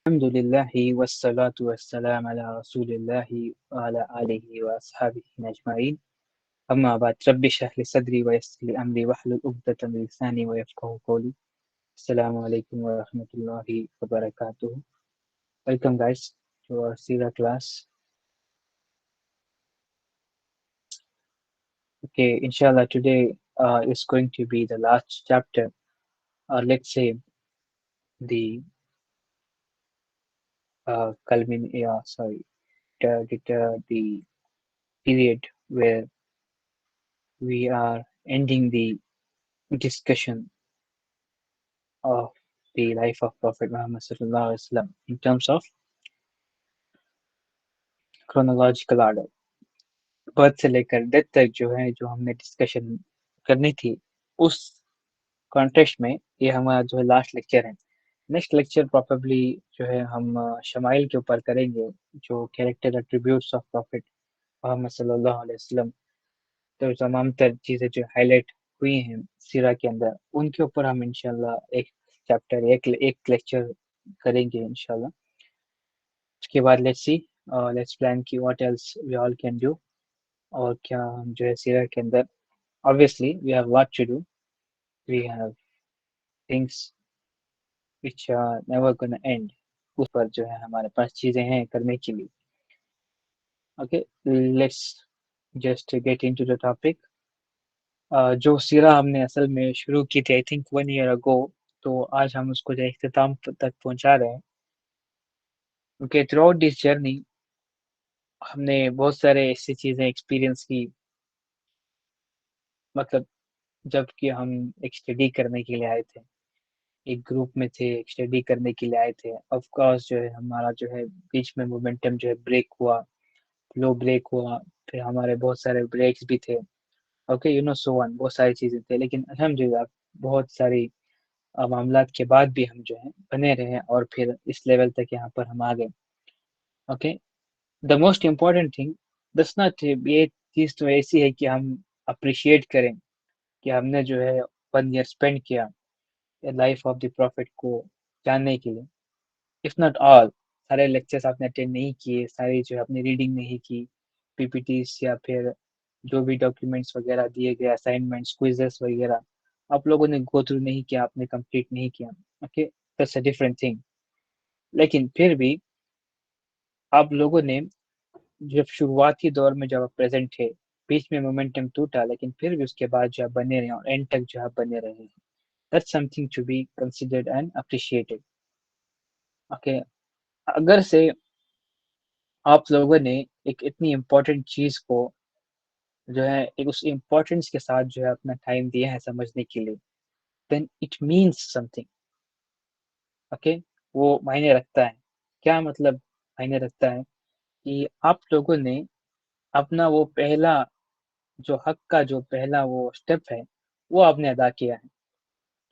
الحمد لله والصلاة والسلام على رسول الله وعلى آله وأصحابه أجمعين. أما بعد رب اشرح لي صدري ويسر لي أمري واحلل عقدة من لساني ويفقهوا قولي. السلام عليكم ورحمة الله وبركاته. Welcome guys to our Sira class. Okay, inshallah today is going to be the last chapter, or let's say the the period where we are ending the discussion of the life of Prophet Muhammad sallallahu alaihi wasallam in terms of chronological order. Birth से लेकर death तक जो है जो हमने discussion करनी थी उस कॉन्टेक्स्ट में ये हमारा जो है लास्ट लेक्चर है. नेक्स्ट लेक्चर प्रॉबेबली जो है हम शमाइल के ऊपर करेंगे, जो character attributes of prophet Muhammad सल्लल्लाहु अलैहि वसल्लम, तो तमाम तर चीज़ें जो हाईलाइट हुई हैं सीरा के अंदर उनके ऊपर हम इंशाल्लाह एक चैप्टर एक लेक्चर करेंगे इंशाल्लाह. उसके बाद लेट्स प्लान की what else we all can do, और क्या हम जो है सीरा के अंदर obviously we have lot to do, we have things which are never gonna end. उस पर जो है हमारे पास चीज़ें हैं करने के लिए. Okay, let's just get into the topic. जो सीरा हमने असल में शुरू की थी आई थिंक 1 year अगो, तो आज हम उसको जो इख्तिताम तक पहुंचा रहे हैं. क्योंकि थ्रू आउट दिस जर्नी हमने बहुत सारे ऐसी चीज़ें एक्सपीरियंस की, मतलब जबकि हम एक स्टडी करने के लिए आए थे, एक ग्रुप में थे, एक स्टडी करने के लिए आए थे. ऑफ कोर्स जो है हमारा जो है बीच में मोमेंटम जो है ब्रेक हुआ, फ्लो ब्रेक हुआ, फिर हमारे बहुत सारे ब्रेक्स भी थे. Okay, you know so on, बहुत सारी चीज़ें थे, लेकिन अल्हम्दुलिल्लाह बहुत सारी मामलात के बाद भी हम जो है बने रहे और फिर इस लेवल तक यहाँ पर हम आ गए. Okay, the most important thing दस नॉट, ये चीज़ तो ऐसी है कि हम अप्रिशिएट करें कि हमने जो है 1 year स्पेंड किया लाइफ ऑफ द प्रॉफिट को जानने के लिए. इफ नॉट ऑल, सारे लेक्चर्स आपने अटेंड नहीं किए, सारी जो है अपनी रीडिंग नहीं की, पीपीटीज या फिर जो भी डॉक्यूमेंट्स वगैरह दिए गए, असाइनमेंट्स, क्विजेस वगैरह आप लोगों ने गो थ्रू नहीं किया, आपने कंप्लीट नहीं किया. Okay, that's a different thing. लेकिन फिर भी आप लोगों ने जब शुरुआती दौर में जब आप प्रेजेंट थे, बीच में मोमेंटम टूटा, लेकिन फिर भी उसके बाद जो आप बने रहे और एंड तक जो आप बने रहे हैं, that's something to be considered and appreciated. Okay, अगर से आप लोगों ने एक इतनी इम्पोर्टेंट चीज को जो है एक उस इम्पोर्टेंस के साथ जो है अपना टाइम दिया है समझने के लिए, then it means something. Okay, वो मायने रखता है. क्या मतलब मायने रखता है? कि आप लोगों ने अपना वो पहला जो हक का जो पहला वो स्टेप है वो आपने अदा किया है.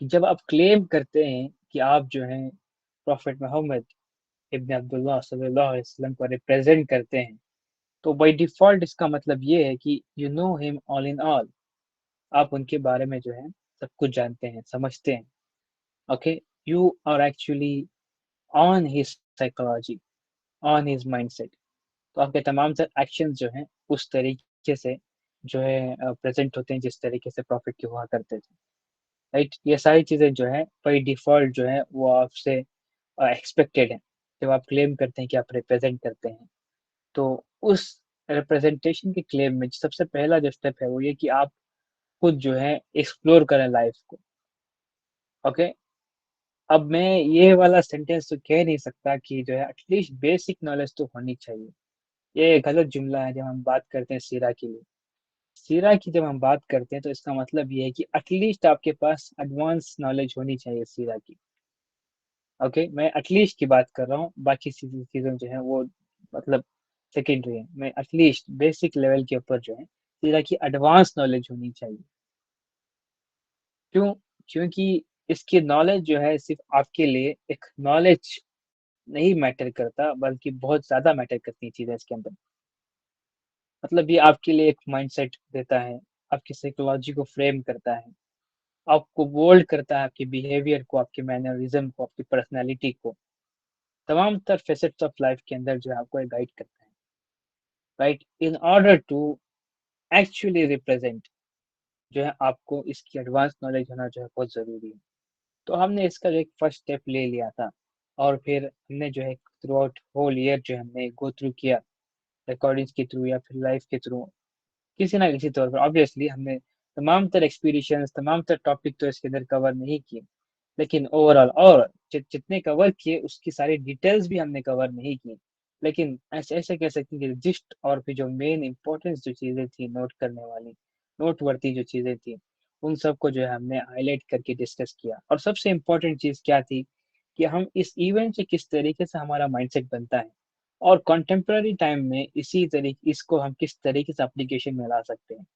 कि जब आप क्लेम करते हैं कि आप जो है प्रॉफिट मोहम्मद इब्न अब्दुल्लाह सल्लल्लाहु अलैहि वसल्लम को रिप्रेजेंट करते हैं, तो बाय डिफॉल्ट इसका मतलब ये है कि you know him all in all. आप उनके बारे में जो है सब कुछ जानते हैं, समझते हैं. Okay, you are actually on his psychology, on his mindset. तो आपके तमाम सर एक्शंस जो हैं उस तरीके से जो है प्रेजेंट होते हैं जिस तरीके से प्रॉफिट के हुआ करते थे. राइट, ये सारी चीज़ें जो है बाई डिफ़ॉल्ट जो है वो आपसे एक्सपेक्टेड है. जब आप क्लेम करते हैं कि आप रिप्रेजेंट करते हैं, तो उस रिप्रेजेंटेशन के क्लेम में सबसे पहला जो स्टेप है वो ये कि आप खुद जो है एक्सप्लोर करें लाइफ को. ओके, अब मैं ये वाला सेंटेंस तो कह नहीं सकता कि जो है एटलीस्ट बेसिक नॉलेज तो होनी चाहिए. ये गलत जुमला है. जब हम बात करते हैं सीरा के लिए, सीरा की जब हम बात करते हैं तो इसका मतलब ये है कि एटलीस्ट आपके पास एडवांस नॉलेज होनी चाहिए सीरा की. ओके, मैं एटलीस्ट की बात कर रहा हूँ, बाकी चीज़ें जो है वो मतलब सेकेंडरी है. मैं एटलीस्ट बेसिक लेवल के ऊपर जो है सीरा की एडवांस नॉलेज होनी चाहिए. क्यों? क्योंकि इसकी नॉलेज जो है सिर्फ आपके लिए एक नॉलेज नहीं मैटर करता, बल्कि बहुत ज़्यादा मैटर करती है चीज़ें इसके अंदर. मतलब ये आपके लिए एक माइंडसेट देता है, आपकी साइकोलॉजी को फ्रेम करता है, आपको मोल्ड करता है, आपके बिहेवियर को, आपके मैनरिज्म को, आपकी पर्सनैलिटी को. तमाम तर फेसेट्स ऑफ लाइफ के अंदर जो है आपको गाइड करता है, right? In order to actually represent जो है आपको इसकी एडवांस नॉलेज होना जो है बहुत ज़रूरी है। तो हमने इसका जो एक फर्स्ट स्टेप ले लिया था और फिर हमने जो है थ्रू आउट होल ईयर जो हमने गो थ्रू किया, रिकॉर्डिंग्स के थ्रू या फिर लाइफ के थ्रू, किसी ना किसी तौर पर ऑब्वियसली हमने तमाम तर एक्सपीडिशंस, तमाम तर टॉपिक तो इसके अंदर कवर नहीं किए, लेकिन ओवरऑल और जितने कवर किए उसकी सारी डिटेल्स भी हमने कवर नहीं की। लेकिन ऐसे ऐसे कह सकते हैं कि जिस्ट और फिर जो मेन इंपॉर्टेंस जो चीज़ें थी नोट करने वाली, नोट वर्ती जो चीज़ें थी, उन सबको जो है हमने हाईलाइट करके डिस्कस किया। और सबसे इम्पोर्टेंट चीज़ क्या थी कि हम इस इवेंट से किस तरीके से हमारा माइंडसेट बनता है और कंटेम्प्रेरी टाइम में इसी तरीके इसको हम किस तरीके से एप्लीकेशन में ला सकते हैं।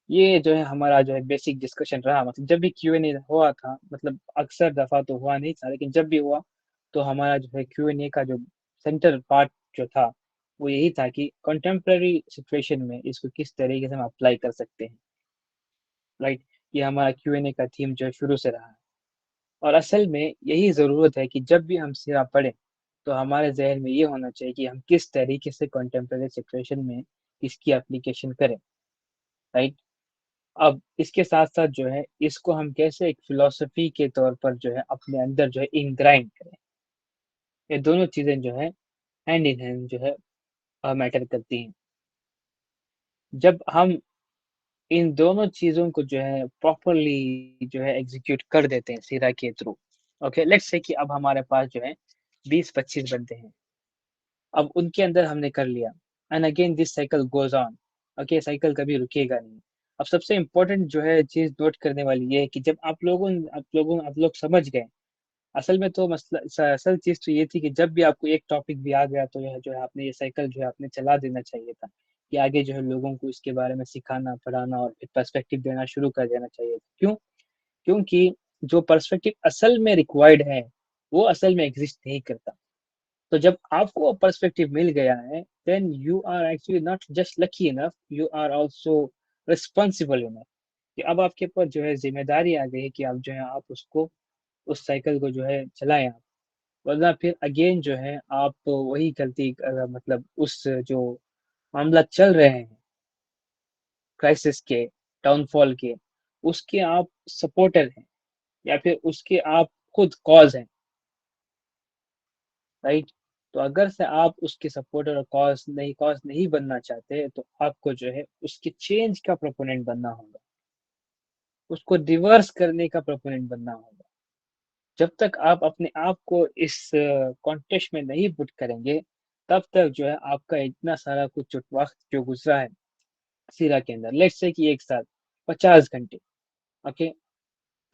ये जो है हमारा जो है बेसिक डिस्कशन रहा, मतलब जब भी Q&A हुआ था, मतलब अक्सर दफ़ा तो हुआ नहीं था, लेकिन जब भी हुआ तो हमारा जो है Q&A का जो सेंटर पार्ट जो था, वो यही था कि कंटेम्प्रेरी सिचुएशन में इसको किस तरीके से हम अप्लाई कर सकते हैं, राइट? ये हमारा Q&A का थीम जो है शुरू से रहा है और असल में यही ज़रूरत है कि जब भी हम सिरा पढ़ें, तो हमारे ज़हन में ये होना चाहिए कि हम किस तरीके से कंटेम्प्रेरी सिचुएशन में इसकी एप्लीकेशन करें, राइट? अब इसके साथ-साथ जो है इसको हम कैसे एक फ़िलॉसफ़ी के तौर पर जो है अपने अंदर जो है इनग्राइन करें। ये दोनों चीज़ें जो है हैंड इन हैंड जो है मैटर करती हैं। जब हम इन दोनों चीज़ों को जो है प्रॉपर्ली जो है एग्ज़ीक्यूट कर देते हैं सिरा के थ्रू, ओके, लेट्स से कि अब हमारे पास जो है 20-25 बंदे हैं। अब उनके अंदर हमने कर लिया and again this cycle goes on, okay, cycle कभी रुकेगा नहीं। अब सबसे इम्पोर्टेंट जो है चीज़ नोट करने वाली ये है कि जब आप लोग समझ गए, असल में तो मसला असल चीज़ तो ये थी कि जब भी आपको एक टॉपिक भी आ गया तो यह जो है आपने ये साइकिल जो है आपने चला देना चाहिए था, कि आगे जो है लोगों को इसके बारे में सिखाना, पढ़ाना और एक पर्सपेक्टिव देना शुरू कर देना चाहिए। क्यों? क्योंकि जो पर्सपेक्टिव असल में रिक्वायर्ड है, वो असल में एग्ज़िस्ट नहीं करता। तो जब आपको वो पर्सपेक्टिव मिल गया है, then you are actually not just lucky enough, you are also responsible enough, कि अब आपके ऊपर जो है ज़िम्मेदारी आ गई है कि आप जो है आप उसको उस साइकिल को जो है चलाएँ आप। वरना फिर अगेन जो है आप वही गलती मतलब उस जो मामला चल रहे हैं क्राइसिस के, डाउनफॉल के, उसके आप सपोर्टर हैं या फिर उसके आप खुद कॉज़ हैं, राइट? तो अगर से आप उसके सपोर्टर और कॉज़ नहीं बनना चाहते, तो आपको जो है उसके चेंज का प्रोपोनेंट बनना होगा। उसको रिवर्स करने का प्रोपोनेंट बनना होगा। जब तक आप अपने आप को इस कॉन्टेक्स्ट में नहीं पुट करेंगे, तब तक जो है आपका इतना सारा कुछ जो वक़्त जो गुज़रा है सीरा के अंदर, लेट्स से कि एक साथ 50 घंटे, ओके,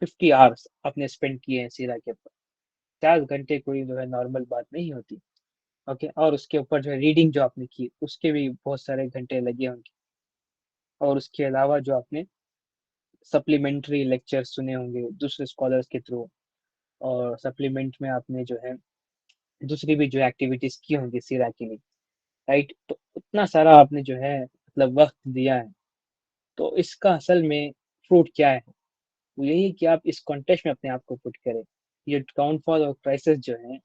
50 आवर्स आपने स्पेंड किए हैं सीरा के ऊपर। 50 घंटे कोई जो है नॉर्मल बात नहीं होती, ओके, और उसके ऊपर जो है रीडिंग जो आपने की, उसके भी बहुत सारे घंटे लगे होंगे और उसके अलावा जो आपने सप्लीमेंट्री लेक्चर्स सुने होंगे दूसरे स्कॉलर्स के थ्रू और सप्लीमेंट में आपने जो है दूसरी भी जो एक्टिविटीज़ की होंगी सीरा के लिए, राइट? तो उतना सारा आपने जो है मतलब वक़्त दिया है, तो इसका असल में फ्रूट क्या है? वो यही है कि आप इस कॉन्टेक्स्ट में अपने आप को पुट करें। ये डाउनफॉल और क्राइसिस जो है,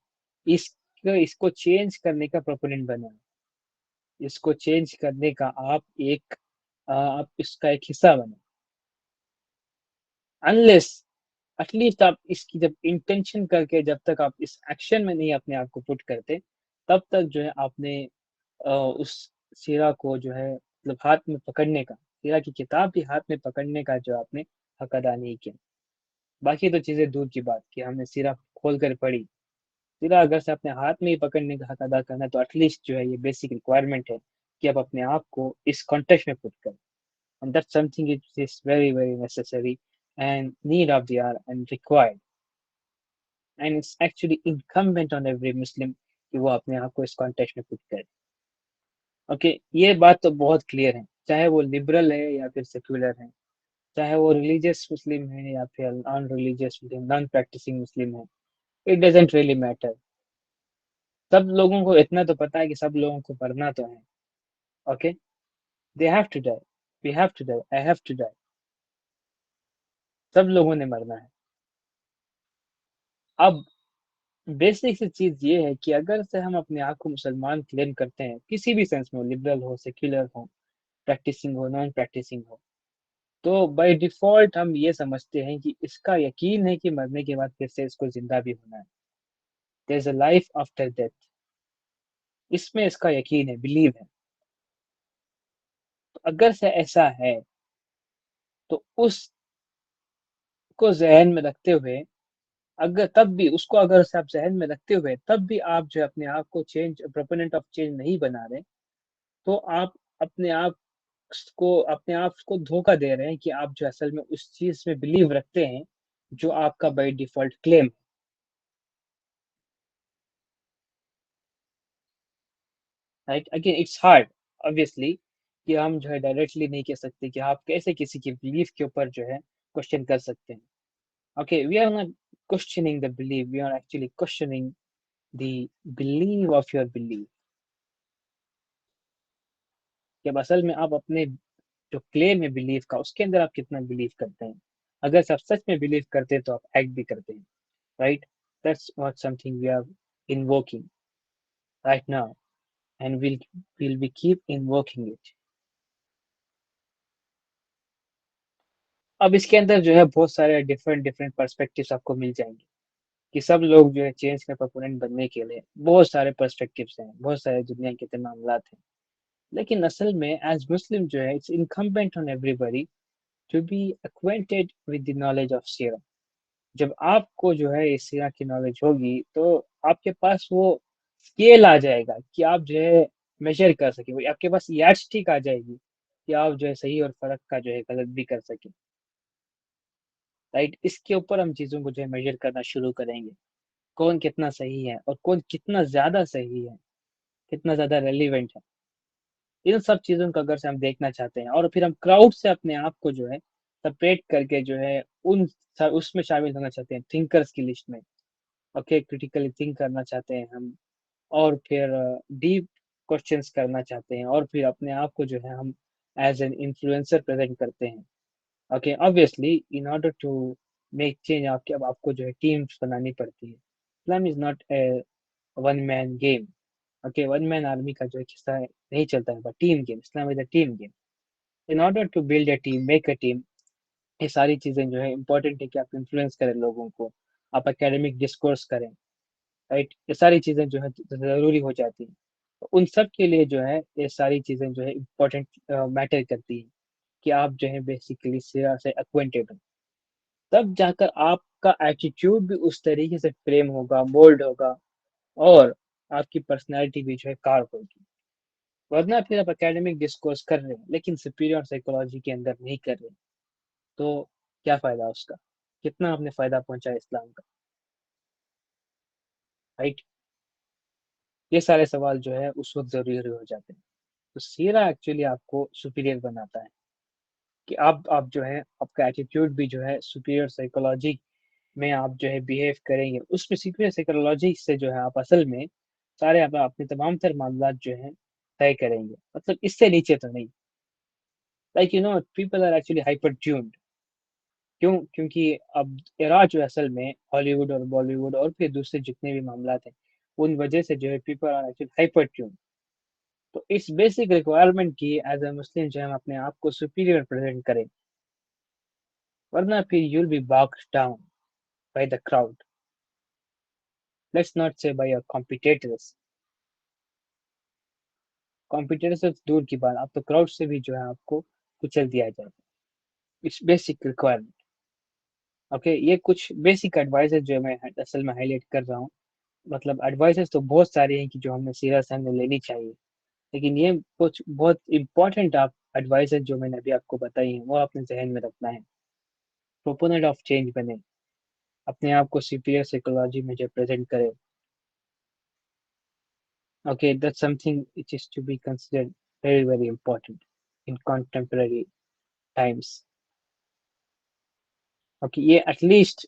इसको चेंज करने का प्रोपोनेंट बने। इसको चेंज करने का आप इसका एक हिस्सा बने। अनलेस एटलीस्ट आप इसकी जब इंटेंशन करके जब तक आप इस एक्शन में नहीं अपने आप को पुट करते, तब तक जो है आपने उस सिरा को जो है मतलब हाथ में पकड़ने का, सिरा की किताब भी हाथ में पकड़ने का जो आपने हक अदा नहीं किया। बाकी तो चीज़ें दूर की बात कि हमने सिरा खोल कर पढ़ी। सिरा अगर से अपने हाथ में ही पकड़ने का हक अदा करना है तो एटलीस्ट जो है ये बेसिक रिक्वायरमेंट है कि आप अपने आप को इस कॉन्टेक्स्ट में पुट करें। And that's something which is very, very necessary and need of the our and required and it's actually incumbent on every Muslim कि वो अपने आप को इस कॉन्टेक्स्ट में पुट करे। ओके, ये बात तो बहुत क्लियर है, चाहे वो लिबरल है या फिर सेक्युलर है, चाहे वो रिलीजियस मुस्लिम है या फिर नॉन रिलीजियस मुस्लिम, नॉन प्रैक्टिसिंग मुस्लिम है, इट डजंट रियली मैटर। सब लोगों को इतना तो पता है कि सब लोगों को मरना तो है, okay, they have to die, we have to die, I have to die, सब लोगों ने मरना है। अब बेसिक सी चीज ये है कि अगर से हम अपने आप को मुसलमान क्लेम करते हैं, किसी भी सेंस में हो, लिबरल हो, सेक्युलर हो, प्रैक्टिसिंग हो, नॉन प्रैक्टिसिंग हो, तो बाय डिफॉल्ट हम ये समझते हैं कि इसका यकीन है कि मरने के बाद फिर से इसको जिंदा भी होना है। There is a life after death. इसमें इसका यकीन है, बिलीव है। तो अगर से ऐसा है, तो उसको जहन में रखते हुए, अगर तब भी उसको अगर से आप जहन में रखते हुए तब भी आप जो है अपने आप को चेंज प्रोपोनेंट ऑफ चेंज नहीं बना रहे, तो आप अपने आप अपने आप को धोखा दे रहे हैं कि आप जो असल में उस चीज में बिलीव रखते हैं जो आपका बाय डिफॉल्ट क्लेम है। Right, again it's hard obviously कि हम जो है डायरेक्टली नहीं कह सकते कि आप कैसे किसी की बिलीफ के ऊपर जो है क्वेश्चन कर सकते हैं। Okay, we are not questioning the belief, we are actually questioning the believe of your belief. कि अब असल में आप अपने जो क्लेम है बिलीफ का, उसके अंदर आप कितना बिलीव करते हैं। अगर आप सच में बिलीव करते हैं तो आप एक्ट भी करते हैं। Right, that's not something we are invoking right now, and will be keep invoking it. अब इसके अंदर जो है बहुत सारे डिफरेंट डिफरेंट पर्सपेक्टिव्स आपको मिल जाएंगे कि सब लोग जो है चेंज का प्रोपोनेंट बनने के लिए बहुत सारे पर्सपेक्टिव्स हैं, बहुत सारे दुनिया के मामलात हैं। लेकिन असल में एज मुस्लिम जो है it's incumbent on everybody to be acquainted with the knowledge of सीरा। जब आपको जो है इस सीरा की नॉलेज होगी तो आपके पास वो स्केल आ जाएगा कि आप जो है मेजर कर सके, वो आपके पास यार्डस्टिक आ जाएगी कि आप जो है सही और फर्क का जो है गलत भी कर सके। राइट, इसके ऊपर हम चीजों को जो है मेजर करना शुरू करेंगे, कौन कितना सही है और कौन कितना ज्यादा सही है, कितना ज्यादा रेलिवेंट है। इन सब चीजों को अगर से हम देखना चाहते हैं और फिर हम क्राउड से अपने आप को जो है सेपरेट करके जो है उन उसमें शामिल होना चाहते हैं, थिंकर्स की लिस्ट में। ओके, क्रिटिकली थिंक करना चाहते हैं हम, और फिर डीप क्वेश्चंस करना चाहते हैं, और फिर अपने आप को जो है हम एज एन इन्फ्लुएंसर प्रेजेंट करते हैं। Okay, obviously in order to make change आपके अब आपको जो है टीम्स बनानी पड़ती है। Islam is not a one man game. Okay, one man army का जो एक हिस्सा है नहीं चलता है, but team game, Islam is a team game. In order to build a team, make a team, ये सारी चीजें जो है इंपॉर्टेंट है कि आप इन्फ्लुएंस करें लोगों को, आप एकेडमिक डिस्कोर्स करें। राइट, ये सारी चीजें जो है जरूरी हो जाती हैं। तो उन सब के लिए जो है ये सारी चीजें जो है इम्पोर्टेंट मैटर करती है कि आप जो है बेसिकली सिरा से अक्वेंटेड हो। तब जाकर आपका एटीट्यूड भी उस तरीके से फ्रेम होगा, मोल्ड होगा, और आपकी पर्सनैलिटी भी जो है कार होगी। वरना फिर आप एकेडमिक डिस्कोर्स कर रहे हैं लेकिन सुपीरियर साइकोलॉजी के अंदर नहीं कर रहे, तो क्या फायदा उसका, कितना आपने फायदा पहुंचा इस्लाम का। राइट, ये सारे सवाल जो है उस वक्त जरूरी हो जाते हैं। तो सीरा एक्चुअली आपको सुपीरियर बनाता है कि आप जो है आपका एटीट्यूड भी जो है सुपीरियर साइकोलॉजी में आप जो है बिहेव करेंगे, उसमें सुपीरियर साइकोलॉजी से जो है आप असल में सारे आप अपने तमाम तर मामला जो है तय करेंगे, मतलब इससे नीचे तो नहीं। Like you know people are actually hyper tuned. क्यों? क्योंकि अब एरा जो है असल में हॉलीवुड और बॉलीवुड और फिर दूसरे जितने भी मामला हैं, उन वजह से जो है people are actually hyper tuned. तो इस बेसिक रिक्वायरमेंट की एज ए मुस्लिम जो हम अपने आप को सुपीरियर प्रेजेंट करें, वरना फिर you'll be boxed down by the crowd, let's not से बाय योर कॉम्पिटिटर्स। कॉम्पिटिटर से दूर की बात, आप तो क्राउड से भी जो है आपको कुचल दिया जाएगा। It's basic requirement. ओके, ये कुछ बेसिक एडवाइसेस जो मैं असल में हाईलाइट कर रहा हूँ। मतलब एडवाइसेस तो बहुत सारे हैं कि जो हमें सीरियस हमें लेनी चाहिए, लेकिन ये कुछ बहुत इंपॉर्टेंट आप एडवाइसेस जो मैंने अभी आपको बताई हैं वो आपने जहन में रखना है। प्रोपोनेंट ऑफ चेंज बने, अपने आप को सुपीरियर साइकोलॉजी में जो प्रेजेंट करे। Okay, that's something which is to be considered very very important in contemporary times। Okay, ये एटलीस्ट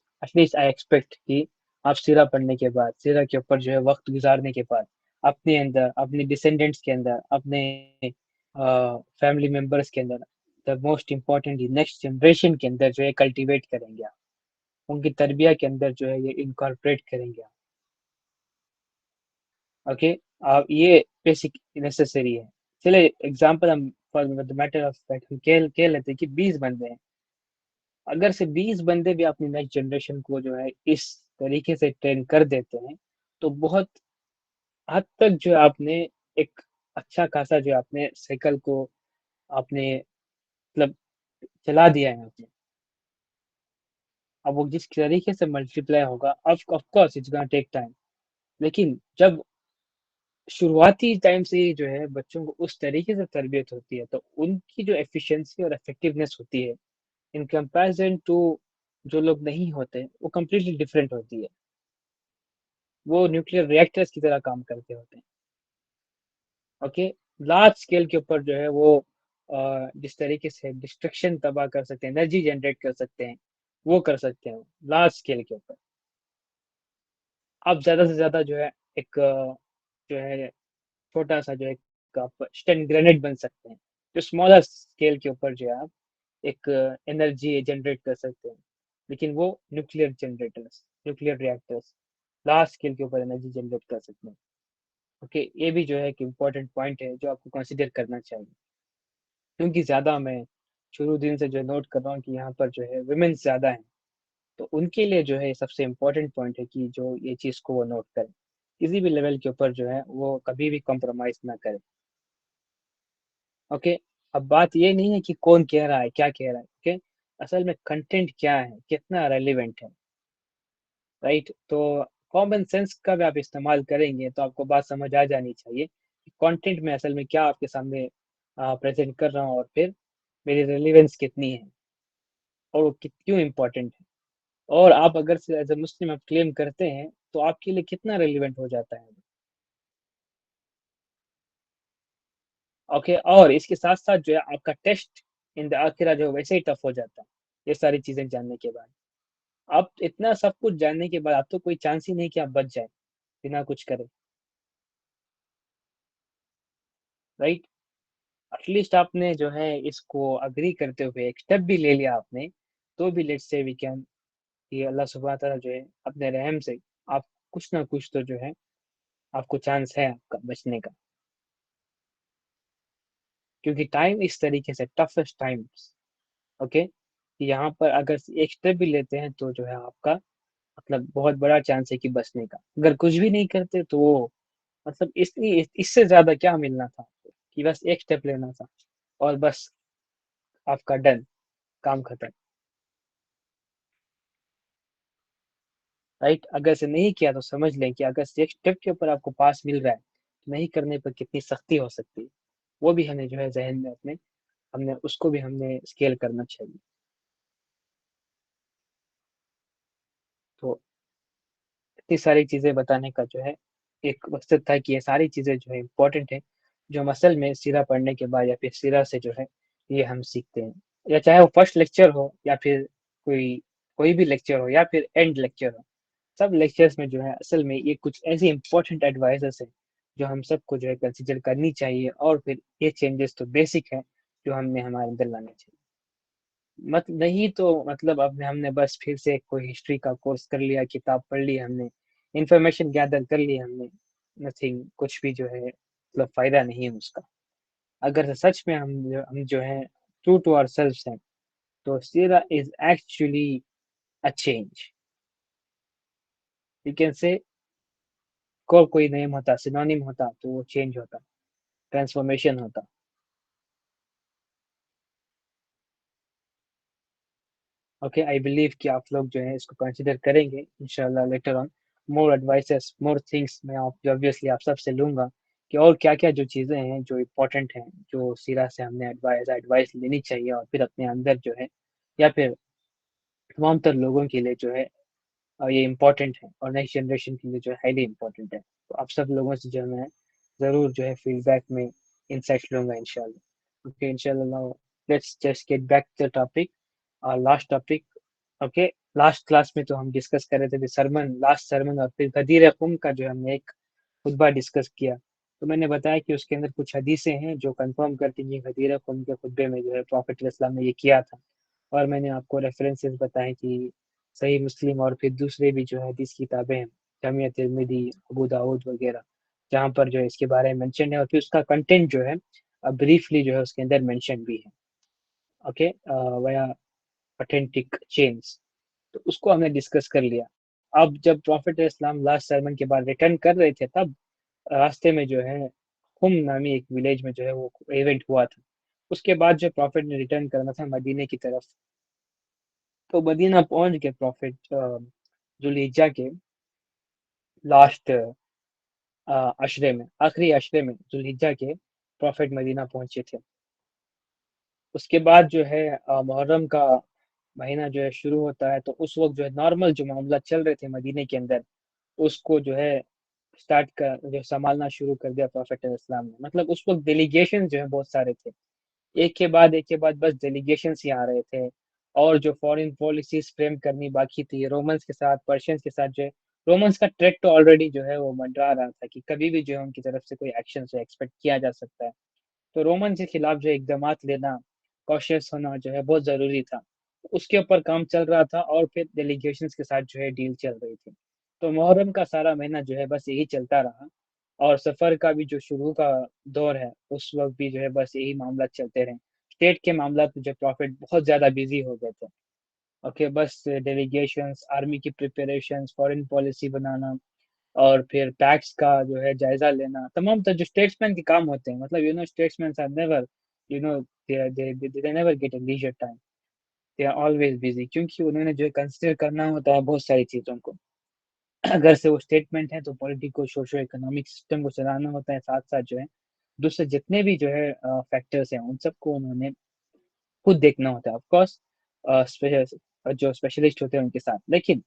आई एक्सपेक्ट कि आप सीरा पढ़ने के बाद, सीरा के ऊपर जो है वक्त गुजारने के बाद, अपने अंदर, अपने डिसेंडेंट्स के अंदर, अपने फैमिली मेंबर्स के अंदर, the most important next generation के अंदर जो है कल्टीवेट करेंगे आप, उनकी तरबिया के अंदर जो है ये इनकॉर्पोरेट करेंगे आप। ओके, आप ये बेसिक नेसेसरी है। चले एग्जांपल हम for the matter of fact हम कह लेते हैं कि 20 बंदे हैं। अगर से 20 बंदे भी अपनी नेक्स्ट जनरेशन को जो है इस तरीके से ट्रेन कर देते हैं, तो बहुत हद तक जो है आपने एक अच्छा खासा जो आपने साइकिल को आपने मतलब चला दिया है आपने। अब वो जिस तरीके से मल्टीप्लाई होगा, of course it's gonna take time, लेकिन जब शुरुआती टाइम से ही जो है बच्चों को उस तरीके से तरबियत होती है, तो उनकी जो एफिशिएंसी और इफेक्टिवनेस होती है इन कंपैरिजन टू जो लोग नहीं होते, वो कंप्लीटली डिफरेंट होती है। वो न्यूक्लियर रिएक्टर्स की तरह काम करते होते हैं। ओके, लार्ज स्केल के ऊपर जो है वो जिस तरीके से डिस्ट्रक्शन तबाह कर सकते हैं, एनर्जी जनरेट कर सकते हैं, वो कर सकते हैं लार्ज स्केल के ऊपर। आप ज़्यादा से ज़्यादा जो है एक जो है छोटा-सा जो एक आप स्टन ग्रेनेड बन सकते हैं, जो स्मॉलर स्केल के ऊपर जो है आप एक एनर्जी जनरेट कर सकते हैं। लेकिन वो न्यूक्लियर रिएक्टर्स लार्ज स्केल के ऊपर एनर्जी जनरेट कर सकते हैं। ओके, ये भी जो है एक इम्पोर्टेंट पॉइंट है जो आपको कंसीडर करना चाहिए। क्योंकि ज़्यादा मैं शुरू दिन से जो नोट कर रहा हूँ कि यहाँ पर जो है वुमेन्स ज़्यादा हैं, तो उनके लिए जो है सबसे इम्पोर्टेंट पॉइंट है कि जो ये चीज़ को वो नोट करें। किसी भी लेवल के ऊपर जो है वो कभी भी कॉम्प्रोमाइज़ ना करें। ओके, अब बात ये नहीं है कि कौन कह रहा है, क्या कह रहा है, ओके? असल में कंटेंट क्या है, कितना रेलेवेंट है, राइट? तो कॉमन सेंस का भी आप इस्तेमाल करेंगे तो आपको बात समझ आ जानी चाहिए कि कंटेंट में असल में क्या आपके सामने प्रेज़ेंट कर रहा हूँ और फिर मेरी रेलेवेंस कितनी है और वो क्यों इम्पोर्टेंट है। और आप अगर से एज़ अ मुस्लिम आप क्लेम करते हैं, तो आपके लिए कितना रेलेवेंट हो जाता है। ओके, और इसके साथ-साथ जो है आपका टेस्ट इन द आखिरह जो है वैसे ही टफ हो जाता है, ये सारी चीज़ें जानने के बाद। आप इतना सब कुछ जानने के बाद अब तो कोई चांस ही नहीं कि आप बच जाएँ, बिना कुछ करे, राइट? एटलीस्ट आपने जो है इसको एग्री करते हुए एक स्टेप भी ले लिया आपने, तो भी लेट्स से वी कैन कि अल्लाह सुब्हान तआला जो है अपने रहम से आप कुछ ना कुछ तो जो है आपको चांस है आपका बचने का। क्योंकि टाइम इस तरीके से टफेस्ट टाइम्स, ओके? यहाँ पर अगर एक स्टेप भी लेते हैं तो जो है आपका मतलब बहुत बड़ा चांस है कि बचने का। अगर कुछ भी नहीं करते तो वो मतलब इससे ज़्यादा क्या मिलना था आपको कि बस एक स्टेप लेना था और बस आपका डन, काम खत्म, राइट? अगर से नहीं किया तो समझ लें कि अगर से एक स्टेप के ऊपर आपको पास मिल रहा है, तो नहीं करने पर कितनी सख्ती हो सकती है। वो भी हमें जो है ज़हन में अपने हमने उसको भी हमने स्केल करना चाहिए। तो इतनी सारी चीज़ें बताने का जो है एक मकसद था कि ये सारी चीज़ें जो है इम्पोर्टेंट है, जो हम असल में सीरा पढ़ने के बाद या फिर सीरा से जो है ये हम सीखते हैं। या चाहे वो फर्स्ट लेक्चर हो या फिर कोई कोई भी लेक्चर हो या फिर एंड लेक्चर हो, सब लेक्चर्स में जो है असल में ये कुछ ऐसी इम्पोर्टेंट एडवाइसेस हैं, जो हम सबको जो है कंसीडर करनी चाहिए और फिर ये चेंजेस तो बेसिक है, जो हमने हमारे अंदर लाने चाहिए। मत नहीं तो मतलब अब हमने बस फिर से कोई हिस्ट्री का कोर्स कर लिया, किताब पढ़ ली हमने, इन्फॉर्मेशन गैदर कर ली हमने, नथिंग कुछ भी जो है मतलब फ़ायदा नहीं है उसका। अगर सच में हम जो है ट्रू टू आवरसेल्व्स हैं, तो सीरा is actually a change. You can say को कोई नेम होता, सिनोनिम होता तो वो चेंज होता, ट्रांसफॉर्मेशन होता। ओके, आई बिलीव कि आप लोग जो है इसको कंसीडर करेंगे इंशाल्लाह later on. More advices more things मैं आप ऑब्वियसली आप सबसे लूँगा कि और क्या-क्या जो चीज़ें हैं जो इम्पोर्टेंट हैं, जो सीरा से हमने एडवाइस लेनी चाहिए और फिर अपने अंदर जो है या फिर तमाम तर लोगों के लिए जो है ये इम्पोर्टेंट है और नेक्स्ट जनरेशन के लिए जो है हाईली इम्पोर्टेंट है। तो आप सब लोगों से जो है मैं ज़रूर जो है फीडबैक में इनसाइट्स लूँगा इंशाल्लाह। ओके, इंशाल्लाह now let's just get back to the topic. Last topic, okay, last class में तो हम डिस्कस कर रहे थे सरमन, लास्ट सरमन और फिर गदीर क़ुम का जो हमने एक खुतबा डिस्कस किया। तो मैंने बताया कि उसके अंदर कुछ हदीसें हैं जो कंफर्म करती हैं कि गदीर क़ुम के खुतबे में जो है प्रॉफेट इस्लाम ने ये किया था। और मैंने आपको रेफरेंसेस बताए कि सही मुस्लिम और फिर दूसरे भी जो है हदीस किताबें हैं, जामिया तिर्मिज़ी, अबू दाऊद वगैरह, جہاں پر جو ہے اس کے بارے میں مینشن ہے، اور پھر اس کا کنٹینٹ جو ہے بریفلی جو ہے اس کے اندر مینشن بھی ہے. اوکے، ویا اوتھینٹک چینز. تو اس کو ہم نے ڈسکس کر لیا. اب جب پروفٹ اسلام لاسٹ سرمن کے بعد ریٹرن کر رہے تھے، تب راستے میں جو ہے خم نامی ایک ولیج میں جو ہے وہ ایونٹ ہوا تھا. اس کے بعد جو پروفٹ نے ریٹرن کرنا تھا مدینے کی طرف، تو مدینہ پہنچ گئے پروفٹ ذوالحجہ کے لاسٹ عشرے میں، آخری عشرے میں ذوالحجہ کے پروفٹ مدینہ پہنچے تھے. اس کے بعد جو ہے محرم کا مہینہ جو ہے شروع ہوتا ہے. تو اس وقت جو ہے نارمل جو معاملات چل رہے تھے مدینے کے اندر، اس کو جو ہے اسٹارٹ کر جو سنبھالنا شروع کر دیا پروفیٹ اسلام نے. مطلب اس وقت ڈیلیگیشن جو ہے بہت سارے تھے، ایک کے بعد بس ڈیلیگیشنس ہی آ رہے تھے. اور جو فورن پالیسیز فریم کرنی باقی تھی رومنس کے ساتھ، پرشینس کے ساتھ، جو ہے رومنس کا ٹریک تو آلریڈی جو ہے وہ منڈرا رہا تھا کہ کبھی بھی جو ہے ان کی طرف سے کوئی ایکشن سے ایکسپیکٹ کیا جا سکتا ہے. تو رومن کے خلاف جو اقدامات لینا، کوشیس ہونا جو ہے بہت ضروری تھا. اس کے اوپر کام چل رہا تھا، اور پھر ڈیلیگیشنز کے ساتھ جو ہے ڈیل چل رہی تھی. تو محرم کا سارا مہینہ جو ہے بس یہی چلتا رہا. اور سفر کا بھی جو شروع کا دور ہے اس وقت بھی جو ہے بس یہی معاملات چلتے رہے. اسٹیٹ کے معاملات میں جو پروفٹ بہت زیادہ بیزی ہو گئے تھے. اوکے، بس ڈیلیگیشنز، آرمی کی پریپریشنز، فورن پالیسی بنانا، اور پھر ٹیکس کا جو ہے جائزہ لینا، تمام جو اسٹیٹس مین کے کام ہوتے ہیں. مطلب statesmen are never they never get a leisure time. They are always busy، کیونکہ انہوں نے جو ہے کنسیڈر کرنا ہوتا ہے بہت ساری چیزوں کو. اگر سے وہ اسٹیٹمنٹ ہے تو پولیٹیکل سوشو اکنامک سسٹم کو چلانا ہوتا ہے، ساتھ ساتھ جو ہے دوسرے جتنے بھی جو ہے فیکٹرز ہیں ان سب کو انہوں نے خود دیکھنا ہوتا ہے. آف کورس جو اسپیشلسٹ ہوتے ہیں ان کے ساتھ، لیکن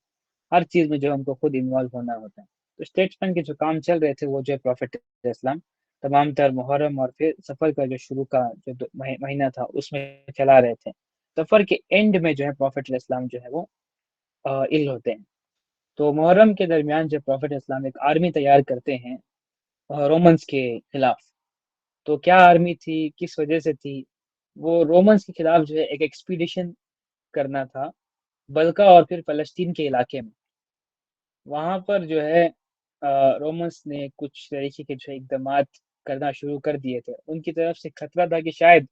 ہر چیز میں جو ہے ان کو خود انوالو ہونا ہوتا ہے. تو اسٹیٹسمین کے جو کام چل رہے تھے وہ جو ہے پروفیٹ اسلام تمام تر محرم اور پھر سفر کا جو شروع کا جو مہینہ تھا اس میں چلا رہے تھے. سفر کے اینڈ میں جو ہے پروفیٹ اسلام جو ہے وہ ال ہوتے ہیں. تو محرم کے درمیان جب پروفیٹ اسلام ایک آرمی تیار کرتے ہیں رومنس کے خلاف. تو کیا آرمی تھی، کس وجہ سے تھی؟ وہ رومنس کے خلاف جو ہے ایک ایکسپیڈیشن کرنا تھا بلکہ اور پھر فلسطین کے علاقے میں. وہاں پر جو ہے رومنس نے کچھ طریقے کے جو اقدامات کرنا شروع کر دیے تھے. ان کی طرف سے خطرہ تھا کہ شاید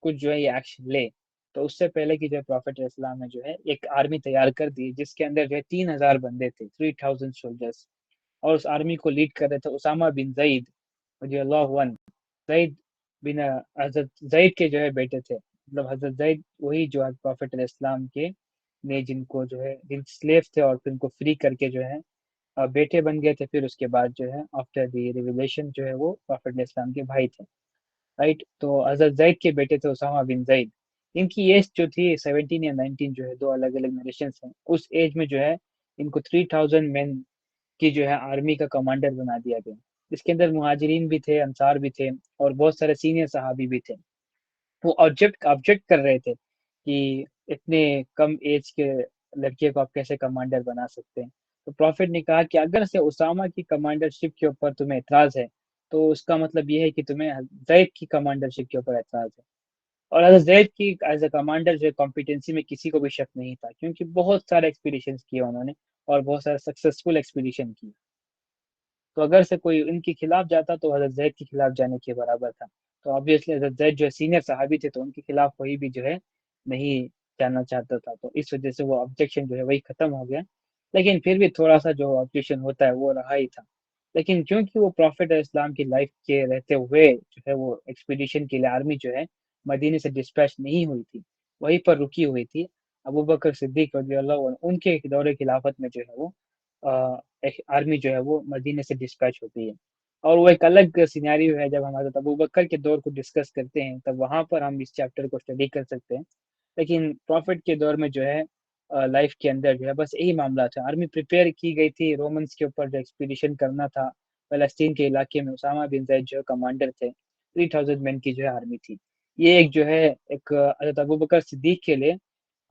کچھ جو ہے یہ ایکشن لے. تو اس سے پہلے کی جو ہے پروفیٹ اسلام نے جو ہے ایک آرمی تیار کر دی جس کے اندر جو ہے 3000 بندے تھے، 3000 سولجرز. اور اس آرمی کو لیڈ کر رہے تھے اسامہ بن زید رضی اللہ عنہ. زید بن حضرت زید کے جو ہے بیٹے تھے. مطلب حضرت زید وہی جو ہے پروفیٹ اسلام کے نے جن کو جو ہے جن سلیو تھے اور پھر ان کو فری کر کے جو ہے بیٹے بن گئے تھے. پھر اس کے بعد جو ہے آفٹر دی ریویلیشن جو ہے وہ پروفیٹ اسلام کے بھائی تھے، رائٹ. تو حضرت زید کے بیٹے تھے اسامہ بن زید. ان کی ایج جو تھی 17 یا 19، جو ہے دو الگ الگ نریشنس ہیں. اس ایج میں جو ہے ان کو 3000 مین کی جو ہے آرمی کا کمانڈر بنا دیا گیا. اس کے اندر مہاجرین بھی تھے، انصار بھی تھے، اور بہت سارے سینئر صحابی بھی تھے. وہ آبجیکٹ کر رہے تھے کہ اتنے کم ایج کے لڑکے کو آپ کیسے کمانڈر بنا سکتے ہیں. تو پروفٹ نے کہا کہ اگر سے اسامہ کی کمانڈرشپ کے اوپر تمہیں اعتراض ہے تو اس کا مطلب یہ ہے کہ تمہیں زید کی کمانڈرشپ کے اوپر اعتراض ہے. اور حضرت زید کی ایز اے کمانڈر جو کمپیٹنسی میں کسی کو بھی شک نہیں تھا، کیونکہ بہت سارے ایکسپیڈیشنز کیے انہوں نے اور بہت سارے سکسیسفل ایکسپیڈیشن کی. تو اگر سے کوئی ان کے خلاف جاتا تو حضرت زید کے خلاف جانے کے برابر تھا. تو آبویسلی حضرت زید جو سینئر صحابی تھے تو ان کے خلاف کوئی بھی جو ہے نہیں جانا چاہتا تھا. تو اس وجہ سے وہ آبجیکشن جو ہے وہی ختم ہو گیا. لیکن پھر بھی تھوڑا سا جو آبجیکشن ہوتا ہے وہ رہا ہی تھا. لیکن کیونکہ وہ پروفیٹ اسلام کی لائف کے رہتے ہوئے جو ہے وہ ایکسپیڈیشن کے لیے آرمی جو ہے مدینے سے ڈسپیچ نہیں ہوئی تھی، وہیں پر رکی ہوئی تھی. ابو بکر صدیق رضی اللہ عنہ ان کے دور خلافت میں جو ہے وہ آرمی جو ہے وہ مدینے سے ڈسپیچ ہوتی ہے. اور وہ ایک الگ سینیریو ہے. جب ہم حضرت ابو بکر کے دور کو ڈسکس کرتے ہیں تب وہاں پر ہم اس چیپٹر کو اسٹڈی کر سکتے ہیں. لیکن پروفٹ کے دور میں جو ہے لائف کے اندر جو ہے بس یہی معاملہ تھا. آرمی پریپیئر کی گئی تھی رومنس کے اوپر جو ایکسپیڈیشن کرنا تھا فلسطین کے علاقے میں. اسامہ بن زید جو ہے کمانڈر تھے. 3000 مین کی جو ہے آرمی تھی. یہ ایک جو ہے ایک حضرت ابو بکر صدیق کے لیے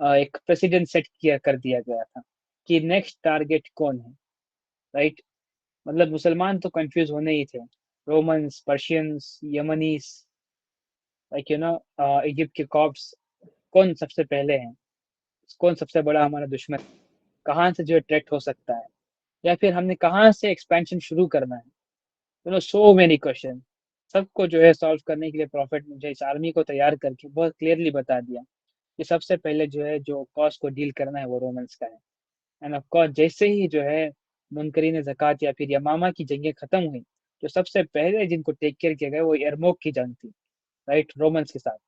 ایک پریسیڈنٹ سیٹ کر دیا گیا تھا کہ نیکسٹ ٹارگیٹ کون ہے، رائٹ. مطلب مسلمان تو کنفیوز ہونے ہی تھے. رومنس، پرشینس، یمنیز، لائک ایجپٹ کے کاپس، کون سب سے پہلے ہیں، کون سب سے بڑا ہمارا دشمن، کہاں سے جو اٹریکٹ ہو سکتا ہے، یا پھر ہم نے کہاں سے ایکسپینشن شروع کرنا ہے. सो मेनी क्वेश्चन, सबको जो है सॉल्व करने के लिए प्रॉफिट मुझे इस आर्मी को तैयार करके बहुत क्लियरली बता दिया कि सबसे पहले जो है जो कॉज को डील करना है वो रोमन्स का है। एंड ऑफ कोर्स जैसे ही जो है मुनकरीन ज़कात या फिर यमामा की जंगें खत्म हुई, तो सबसे पहले जिनको टेक केयर किया गया वो यरमुक की जंग थी, राइट, रोमन्स के साथ।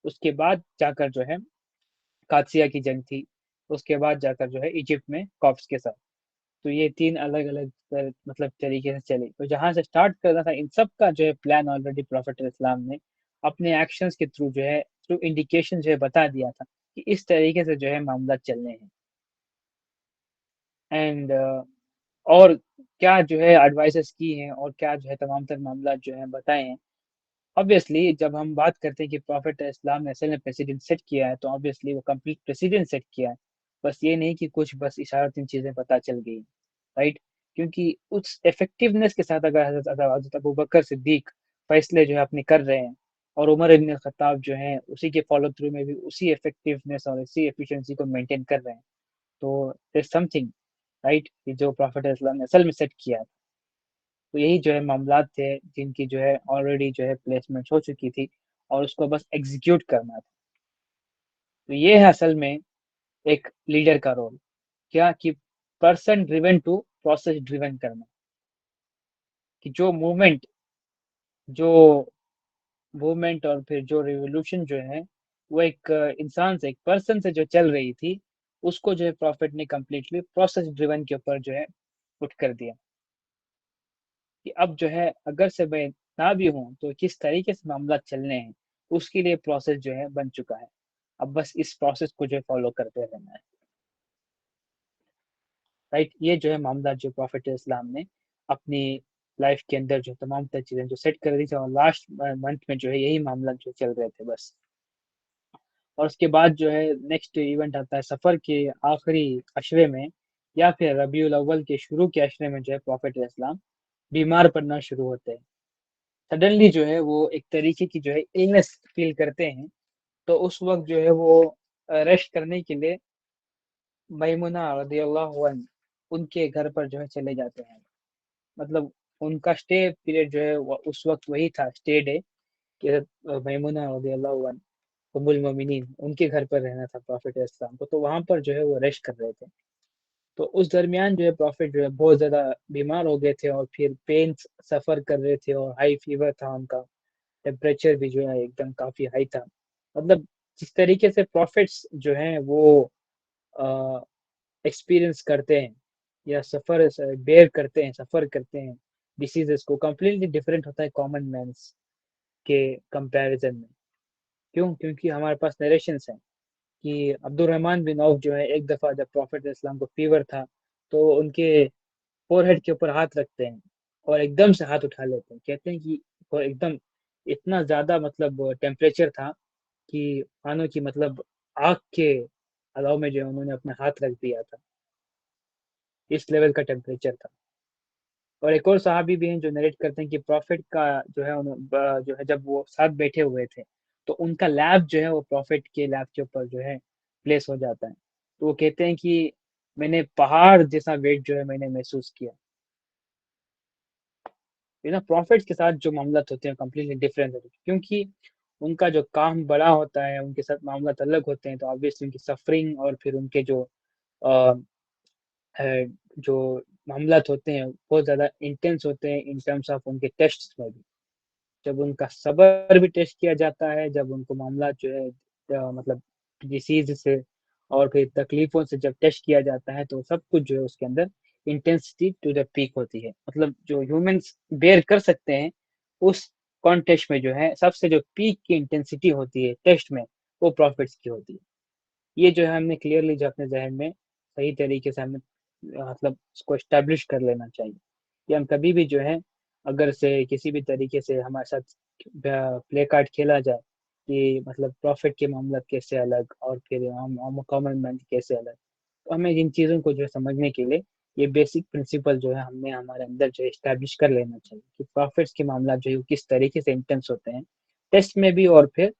उसके बाद जाकर जो है कादसिया की जंग थी, उसके बाद जाकर जो है इजिप्ट में कॉप्स के साथ। तो ये 3 अलग-अलग मतलब तरीके से चली। तो जहाँ से स्टार्ट करना था इन सब का जो है प्लान ऑलरेडी प्रॉफेट इस्लाम ने अपने एक्शंस के थ्रू जो है थ्रू इंडिकेशन जो है बता दिया था कि इस तरीके से जो है मामला चलने हैं। एंड और क्या जो है एडवाइसेस की हैं और क्या जो है तमाम तर मामला जो है बताए हैं। ऑब्वियसली जब हम बात करते हैं कि प्रॉफेट इस्लाम ने असल में प्रेसिडेंट सेट किया है, तो ऑब्वियसली वो कंप्लीट प्रेसिडेंट सेट किया है। बस ये नहीं कि कुछ बस इशारतन चीज़ें पता चल गई, राइट? क्योंकि उस इफेक्टिवनेस के साथ अगर हज़रत अबू बकर सिद्दीक फैसले जो है अपने कर रहे हैं और उमर इब्न खत्ताब जो हैं उसी के फॉलो थ्रू में भी उसी इफेक्टिवनेस और इसी एफिशिएंसी को मेंटेन कर रहे हैं, तो देयर समथिंग, राइट, कि जो प्रॉफेट इस्लाम ने असल में सेट किया। तो यही जो है मामलात थे जिनकी जो है ऑलरेडी जो है प्लेसमेंट हो चुकी थी और उसको बस एग्जीक्यूट करना था। तो ये है असल में एक लीडर का रोल, क्या कि person driven to process driven करना, कि जो मूवमेंट और फिर जो रिवॉल्यूशन जो है वो एक इंसान से एक पर्सन से जो चल रही थी उसको जो है प्रॉफिट ने कम्प्लीटली प्रोसेस ड्रिवन के ऊपर जो है पुट कर दिया कि अब जो है अगर से मैं ना भी हूँ तो किस तरीके से मामला चलने हैं उसके लिए प्रोसेस जो है बन चुका है। अब बस इस प्रोसेस को जो है फॉलो करते रहना है, राइट। ये जो है मामला जो प्रॉफिट इस्लाम ने अपनी लाइफ के अंदर जो तमाम तर चीज़ें जो सेट कर दी थी और लास्ट मंथ में जो है यही मामला जो चल रहे थे बस। और उसके बाद जो है नेक्स्ट इवेंट आता है सफ़र के आखिरी अशरे में या फिर रबीउल अव्वल के शुरू के अशरे में जो है प्रॉफिट इस्लाम बीमार पड़ना शुरू होते हैं। सडनली जो है वो एक तरीके की जो है इलनेस फील करते हैं। तो उस वक़्त जो है वो रेस्ट करने के लिए मैमुना रज़ियल्लाहु अन्हा उनके घर पर जो है चले जाते हैं। मतलब उनका स्टे पीरियड जो है उस वक़्त वही था, स्टे डे कि मैमुना रज़ियल्लाहु अन्हा उम्मुल मोमिनीन उनके घर पर रहना था प्रॉफिट इस्लाम को, तो वहाँ पर जो है वो रेस्ट कर रहे थे। तो उस दरमियान जो है प्रॉफिट जो है बहुत ज़्यादा बीमार हो गए थे और फिर पेन सफ़र कर रहे थे और हाई फीवर था उनका, टेम्परेचर भी जो है एकदम काफ़ी हाई था। मतलब जिस तरीके से प्रॉफिट्स जो हैं वो अ, एक्सपीरियंस करते हैं या बेयर करते हैं, सफ़र करते हैं डिसीज़ेज़ को, कंप्लीटली डिफरेंट होता है कॉमन मैन्स के कंपैरिज़न में। क्यों? क्योंकि हमारे पास नरेशंस हैं कि अब्दुर्रहमान बिन औफ जो है एक दफ़ा जब प्रॉफिट इस्लाम को फीवर था, तो उनके फोरहेड के ऊपर हाथ रखते हैं और एकदम से हाथ उठा लेते हैं। कहते हैं कि वो एकदम इतना ज़्यादा मतलब टेम्परेचर था कि मानो कि मतलब आग के अलाव में जो है उन्होंने अपना हाथ रख दिया था, इस लेवल का टेम्परेचर था। और एक और सहाबी भी हैं जो नरेट करते हैं कि प्रॉफिट का जो है जो है जब वो साथ बैठे हुए थे, तो उनका लैब जो है वो प्रॉफिट के लैब के ऊपर जो है प्लेस हो जाता है। तो वो कहते हैं कि मैंने पहाड़ जैसा वेट जो है मैंने महसूस किया। यू नो प्रॉफिट्स के साथ जो मामलात होते हैं कंप्लीटली डिफरेंट होते हैं क्योंकि उनका जो काम बड़ा होता है, उनके साथ मामलात अलग होते हैं, तो ऑब्वियसली उनकी सफरिंग और फिर उनके जो अ, है जो मामलात होते हैं बहुत ज़्यादा इंटेंस होते हैं इन टर्म्स ऑफ उनके टेस्ट्स में भी। जब उनका सब्र भी टेस्ट किया जाता है, जब उनको मामला जो है मतलब डिसीज़ से और फिर तकलीफ़ों से जब टेस्ट किया जाता है, तो सब कुछ जो है उसके अंदर इंटेंसिटी टू द पीक होती है। मतलब जो ह्यूमन्स बेयर कर सकते हैं, उस कॉन्टेक्स्ट में जो है सबसे जो पीक की इंटेंसिटी होती है टेस्ट में, वो प्रॉफिट्स की होती है। ये जो है हमने क्लियरली जो अपने ज़हन में सही तरीके से हमें मतलब उसको एस्टेब्लिश कर लेना चाहिए कि हम कभी भी जो है अगर से किसी भी तरीके से हमारे साथ प्ले कार्ड खेला जाए कि मतलब प्रॉफिट के मामला कैसे अलग और फिर हम कॉमन मैन कैसे अलग, तो हमें इन चीज़ों को जो है समझने के लिए ये बेसिक प्रिंसिपल जो है हमने हमारे अंदर जो है एस्टेब्लिश कर लेना चाहिए कि प्रॉफिट्स के मामला जो है वो किस तरीके से इंटेंस होते हैं टेस्ट में भी और फिर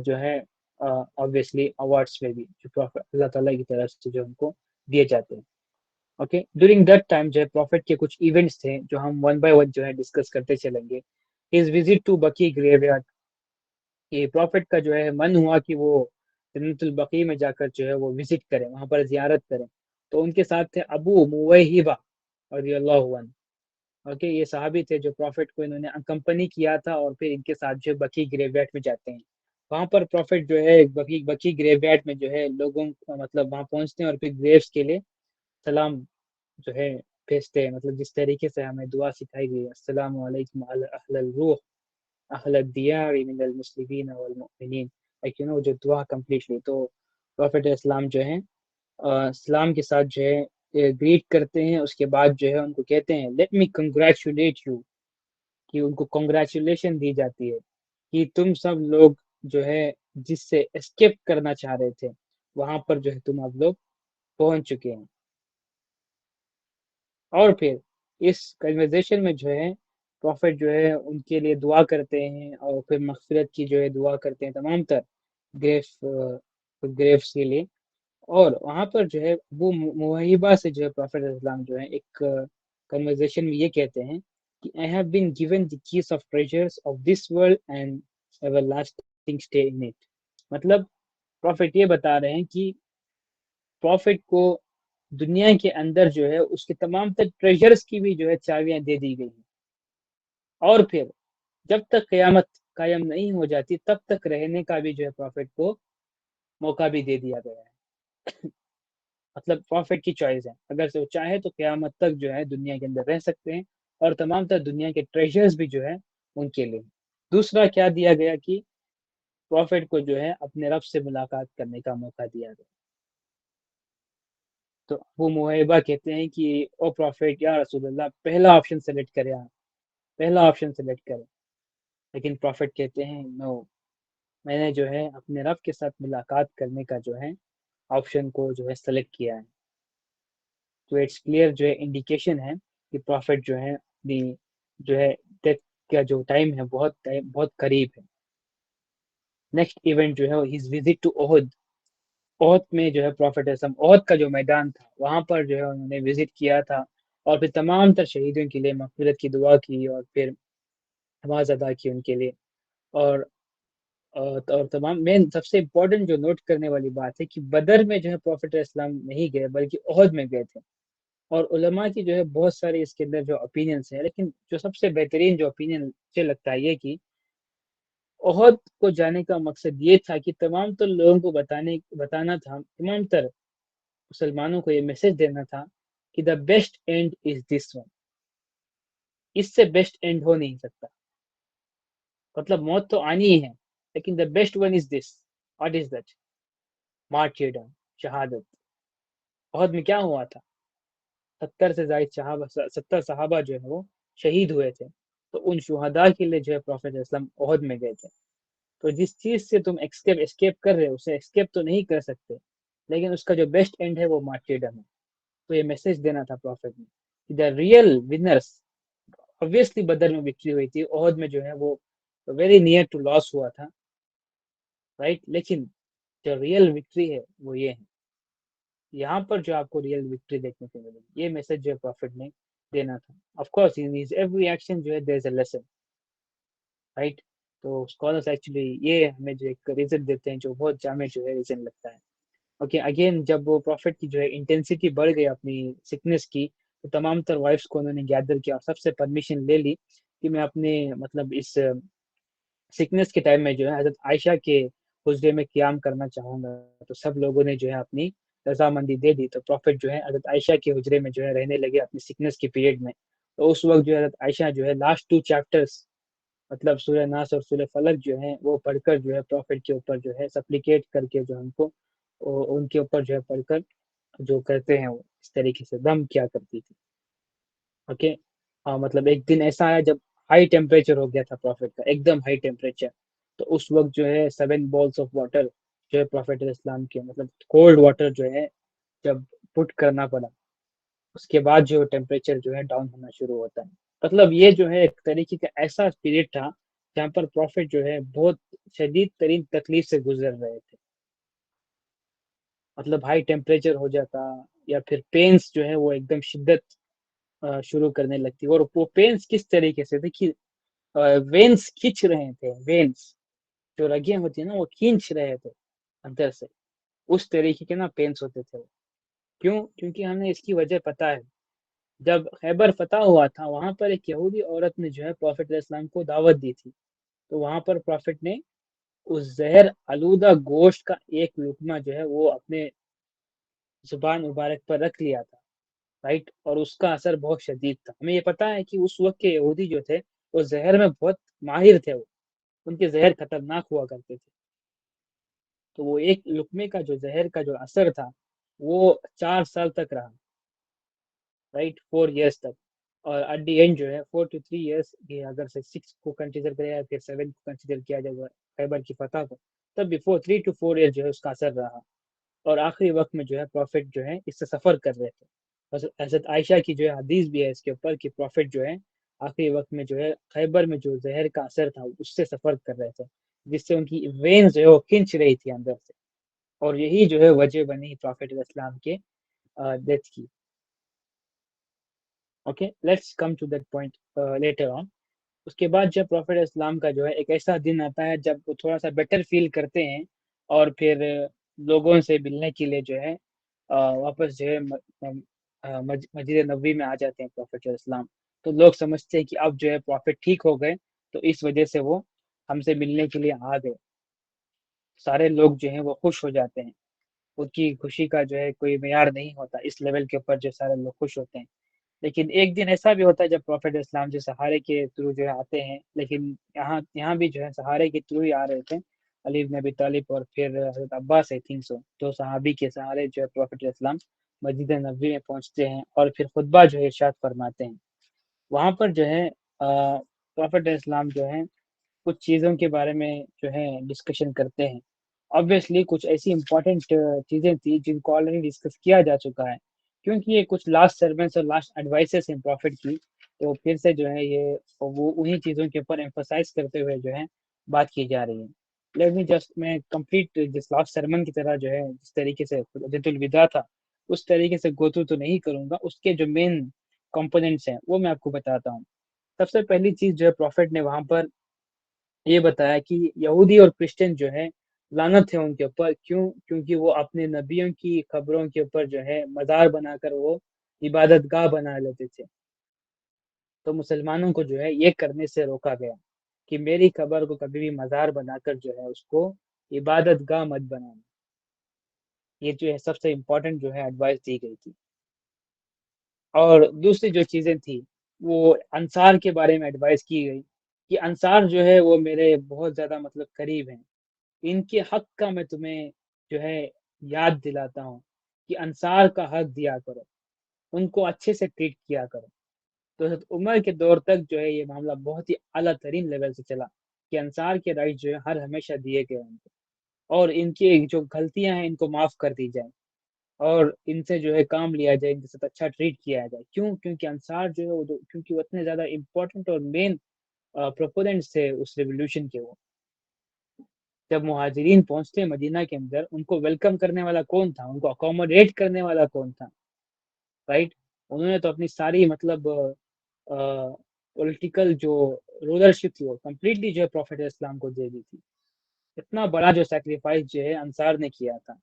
जो है ऑब्वियसली अवार्ड्स में भी जो प्रॉफिट अल्लाह ताला की तरफ से जो उनको दिए जाते हैं। ओके, ड्यूरिंग दैट टाइम जो है प्रॉफिट के कुछ इवेंट्स थे जो हम वन बाय वन जो है डिस्कस करते चलेंगे। हिज विजिट टू बकी ग्रेवयार्ड, कि प्रॉफिट का जो है मन हुआ कि वो जन्नतुल बकी में जाकर जो है वो विजिट करें, वहां पर जियारत करें। तो उनके साथ थे अबू मुवैहिबा रदियल्लाहु अन्हु। ओके, ये सहाबी थे जो प्रॉफिट को इन्होंने अकम्पनी किया था और फिर इनके साथ जो बकी ग्रेवयार्ड में जाते हैं। वहां पर प्रॉफिट जो है बकी बकी ग्रेवयार्ड में जो है लोगों मतलब वहां पहुंचते हैं और फिर ग्रेव्स के लिए सलाम जो है भेजते हैं। मतलब जिस तरीके से हमें दुआ सिखाई गई है, अस्सलामु अलैकुम अहलल रूह अहलद दियार मिनल मुस्लिमीन वल मुमिनीन, लाइक जो दुआ कंप्लीटली। तो प्रॉफिट इस्लाम जो है इस्लाम के साथ जो है ग्रीट करते हैं, उसके बाद जो है उनको कहते हैं लेट मी कंग्रेचुलेट यू, कि उनको कंग्रेचुलेशन दी जाती है कि तुम सब लोग जो है जिससे एस्केप करना चाह रहे थे वहां पर जो है तुम अब लोग पहुंच चुके हैं। और फिर इस कन्वर्सेशन में जो है प्रॉफिट जो है उनके लिए दुआ करते हैं और फिर मगफिरत की जो है दुआ करते हैं तमाम तर ग्रेफ ग्रेव्स के लिए। और वहां पर जो है वो मुवहिबा से जो है प्रॉफिट इस्लाम जो है एक कन्वर्सेशन में ये कहते हैं कि I have been given the keys of treasures of this world and everlasting stay in it. मतलब प्रॉफिट ये बता रहे हैं कि प्रॉफिट को दुनिया के अंदर जो है उसके तमाम तर ट्रेजर्स की भी जो है चाबियां दे दी गई हैं। और फिर जब तक कयामत कायम नहीं हो जाती तब तक रहने का भी जो है प्रॉफिट को मौका भी दे दिया गया है। मतलब प्रॉफिट की चॉइस है, अगर से वो चाहे तो कयामत तक जो है दुनिया के अंदर रह सकते हैं और तमाम तर दुनिया के ट्रेजर्स भी जो है उनके लिए। दूसरा क्या दिया गया कि प्रॉफिट को जो है अपने रब से मुलाकात करने का मौका दिया गया। तो वो मुहैबा कहते हैं कि ओ प्रॉफिट या रसूलुल्लाह पहला ऑप्शन सेलेक्ट करें आप, पहला ऑप्शन सेलेक्ट करें। लेकिन प्रॉफिट कहते हैं नो, मैंने जो है अपने रब के साथ मुलाकात करने का जो है ऑप्शन को जो है सेलेक्ट किया है। तो इट्स क्लियर जो है इंडिकेशन है कि प्रॉफिट जो है अपनी जो है डेथ का जो टाइम है बहुत करीब है। नेक्स्ट इवेंट जो है his visit to Uhud. Uhud में जो है प्रॉफिट ओहद का जो मैदान था वहां पर जो है उन्होंने विजिट किया था और फिर तमाम तर शहीदों के लिए मगफिरत की दुआ की और फिर नमाज अदा की उनके लिए। और और तमाम मेन सबसे इम्पोर्टेंट जो नोट करने वाली बात है कि बदर में जो है प्रॉफिट इस्लाम नहीं गए बल्कि ओहद में गए थे। और उलमा की जो है बहुत सारी इसके अंदर जो ओपिनियंस है, लेकिन जो सबसे बेहतरीन जो ओपिनियन मुझे लगता है ये कि ओहद को जाने का मकसद ये था कि तमाम तर लोगों को बताना था, तमाम तर मुसलमानों को ये मैसेज देना था कि the best and is this one, इससे बेस्ट एंड हो नहीं सकता। मतलब मौत तो आनी ही है लेकिन the best one is this. What is that? Martyrdom, शहादत। ओहद में क्या हुआ था? 70 सहाबा जो है वो शहीद हुए थे। तो उन शुहदा के लिए जो है प्रॉफिट इस्लाम ओहद में गए थे। तो जिस चीज से तुम एस्केप कर रहे हो उसे एस्केप तो नहीं कर सकते, लेकिन उसका जो बेस्ट एंड है वो मार्टियरडम है। तो ये मैसेज देना था प्रॉफिट ने कि द रियल विनर्स, ऑब्वियसली बदर में विक्ट्री हुई थी, ओहद में जो है वो वेरी नियर टू लॉस हुआ था, राइट। लेकिन जो रियल विक्ट्री है वो ये है, यहाँ पर जो आपको रियल विक्ट्री देखने को मिलेगी। ये मैसेज जो है प्रॉफिट ने देना था। Of course in his every action जो है there is a lesson, right. तो स्कॉलर्स एक्चुअली ये हमें जो एक रीजन देते हैं जो बहुत जामे जो है रीजन लगता है। ओके, अगेन जब वो प्रॉफिट की जो है इंटेंसिटी बढ़ गई अपनी सिकनेस की, तो तमाम तर वाइफ्स को उन्होंने गैदर किया और सबसे परमिशन ले ली कि मैं अपने मतलब इस सिकनेस के टाइम में जो है हजरत आयशा के हुजरे में क्याम करना चाहूंगा। तो सब लोगों ने जो है अपनी रजामंदी दे दी। तो प्रॉफिट जो है हजरत आयशा के हुजरे में जो है रहने लगे अपनी सिकनेस के पीरियड में। तो उस वक्त जो है हजरत आयशा जो है लास्ट 2 चैप्टर्स मतलब सूर्य नास और सूर्य फलक जो है वो पढ़कर जो है प्रॉफिट के ऊपर जो है सप्लिकेट करके जो हमको उनके ऊपर जो है पढ़कर जो करते हैं वो इस तरीके से दम क्या करती थी। ओके, हाँ मतलब एक दिन ऐसा आया जब हाई टेम्परेचर हो गया था प्रॉफिट का, एकदम हाई टेम्परेचर। तो उस वक्त जो है 7 बॉल्स ऑफ वाटर जो है प्रॉफिट इस्लाम के मतलब कोल्ड वाटर जो है जब पुट करना पड़ा, उसके बाद जो टेम्परेचर जो है डाउन होना शुरू होता है। मतलब ये जो है एक तरीके का ऐसा पीरियड था जहाँ पर प्रॉफिट जो है बहुत शदीद तरीन तकलीफ से गुजर रहे थे। मतलब हाई टेम्परेचर हो जाता, یا پھر پینس جو ہے وہ एकदम शिद्दत शुरू करने लगती है। और वो पेन्स किस तरीके से थे कि वेन्स खींच रहे थे, वेन्स जो रगें होती है ना वो खींच रहे थे अंदर से, उस तरीके के ना पेन्स होते थे वो। क्यों? क्योंकि हमें इसकी वजह पता है। जब खैबर फतह हुआ था वहां पर एक यहूदी औरत ने जो है प्रॉफिट इस्लाम को दावत दी थी, तो वहां पर प्रॉफिट ने उस जहर आलूदा गोश्त का एक लुकमा जो है वो अपने जुबान मुबारक पर रख लिया था, राइट। और उसका असर बहुत शदीद था। हमें ये पता है कि उस वक्त के यहूदी जो थे वो जहर में बहुत माहिर थे, वो उनके जहर खतरनाक हुआ करते थे। तो वो एक लुकमे का जो जहर का जो असर था वो 4 साल तक रहा, राइट, 4 इयर्स तक। और एट द एंड जो है 4 to 3 इयर्स, ये अगर से 6 को कंसिडर करें या फिर 7 को कंसिडर किया जाएगा खैबर की फतह को, तब बिफोर 3 to 4 ईयर जो है उसका असर रहा। और आखिरी वक्त में जो है प्रॉफिट जो है इससे सफ़र कर रहे थे। हज़रत आयशा की जो है हदीस भी है इसके ऊपर कि प्रॉफिट जो है आखिरी वक्त में जो है खैबर में जो जहर का असर था उससे सफ़र कर रहे थे, जिससे उनकी वेन्स जो है वो खिंच रही थी अंदर से। और यही जो है वजह बनी प्रॉफिट इस्लाम के डेथ की। Okay, let's come to that point later on. उसके बाद जब प्रॉफिट इस्लाम का जो है एक ऐसा दिन आता है जब वो थोड़ा सा बेटर फील करते हैं और फिर लोगों से मिलने के लिए जो है वापस जो है मस्जिद नबवी में आ जाते हैं प्रॉफिट इस्लाम। तो लोग समझते हैं कि अब जो है प्रॉफिट ठीक हो गए, तो इस वजह से वो हमसे मिलने के लिए आ गए। सारे लोग जो हैं वो खुश हो जाते हैं। उनकी खुशी का जो है कोई मेयार नहीं होता, इस लेवल के ऊपर जो सारे लोग खुश होते हैं। लेकिन एक दिन ऐसा भी होता है जब प्रॉफिट इस्लाम जो सहारे के थ्रू जो है आते हैं, लेकिन यहाँ भी जो है सहारे के थ्रू ही आ रहे थे। अली इब्न अबी तालिब और फिर हज़रत अब्बास आई थिंक सो, तो सहाबी के सहारे जो है प्रॉफिट इस्लाम मस्जिद नबवी में पहुंचते हैं और फिर खुतबा जो है इरशाद फरमाते हैं। वहाँ पर जो है प्रॉफिट इस्लाम जो है कुछ चीज़ों के बारे में जो है डिस्कशन करते हैं। ऑब्वियसली कुछ ऐसी इंपॉर्टेंट चीज़ें थी जिनको ऑलरेडी डिस्कस किया जा चुका है, क्योंकि ये कुछ लास्ट सर्वेंस और लास्ट एडवाइसेस हैं प्रॉफिट की। तो फिर से जो है ये वो उन्हीं चीज़ों के ऊपर एम्फोसाइज करते हुए जो है बात की जा रही है। लेट मी जस्ट, मैं कंप्लीट जिस लास्ट सरमन की तरह जो है जिस तरीके से हज्जतुल विदा था उस तरीके से गो थ्रू तो नहीं करूँगा, उसके जो मेन कंपोनेंट्स हैं वो मैं आपको बताता हूँ। सबसे पहली चीज़ जो है प्रॉफिट ने वहाँ पर ये बताया कि यहूदी और क्रिश्चियन जो है लानत है उनके ऊपर। क्यों? क्योंकि वो अपने नबियों की कब्रों के ऊपर जो है मज़ार बनाकर वो इबादतगाह बना लेते थे। तो मुसलमानों को जो है ये करने से रोका गया कि मेरी कब्र को कभी भी मज़ार बनाकर जो है उसको इबादतगाह मत बनाना। ये जो है सबसे इम्पोर्टेंट जो है एडवाइस दी गई थी। और दूसरी जो चीज़ें थी वो अंसार के बारे में एडवाइस की गई कि अंसार जो है वो मेरे बहुत ज़्यादा मतलब करीब हैं। इनके हक का मैं तुम्हें जो है याद दिलाता हूँ कि अंसार का हक दिया करो, उनको अच्छे से ट्रीट किया करो। तो हज़रत उमर के दौर तक जो है ये मामला बहुत ही आला तरीन लेवल से चला कि अंसार के राइट जो है हर हमेशा दिए गए उनको, और इनकी जो गलतियां हैं इनको माफ़ कर दी जाए और इनसे जो है काम लिया जाए, इनके साथ अच्छा ट्रीट किया जाए। क्यों? क्योंकि अंसार जो है क्योंकि वो इतने ज़्यादा इम्पोर्टेंट और मेन प्रोपोनेंट्स थे उस रेवोल्यूशन के। वो जब मुहाजिरीन पहुंचते मदीना के अंदर, उनको वेलकम करने वाला कौन था, उनको अकोमोडेट करने वाला कौन था, राइट। उन्होंने तो अपनी सारी मतलब पॉलिटिकल जो रूलरशिप थी वो कंप्लीटली जो है प्रॉफिट इस्लाम को दे दी थी। इतना बड़ा जो सैक्रिफाइस जो है अंसार ने किया था।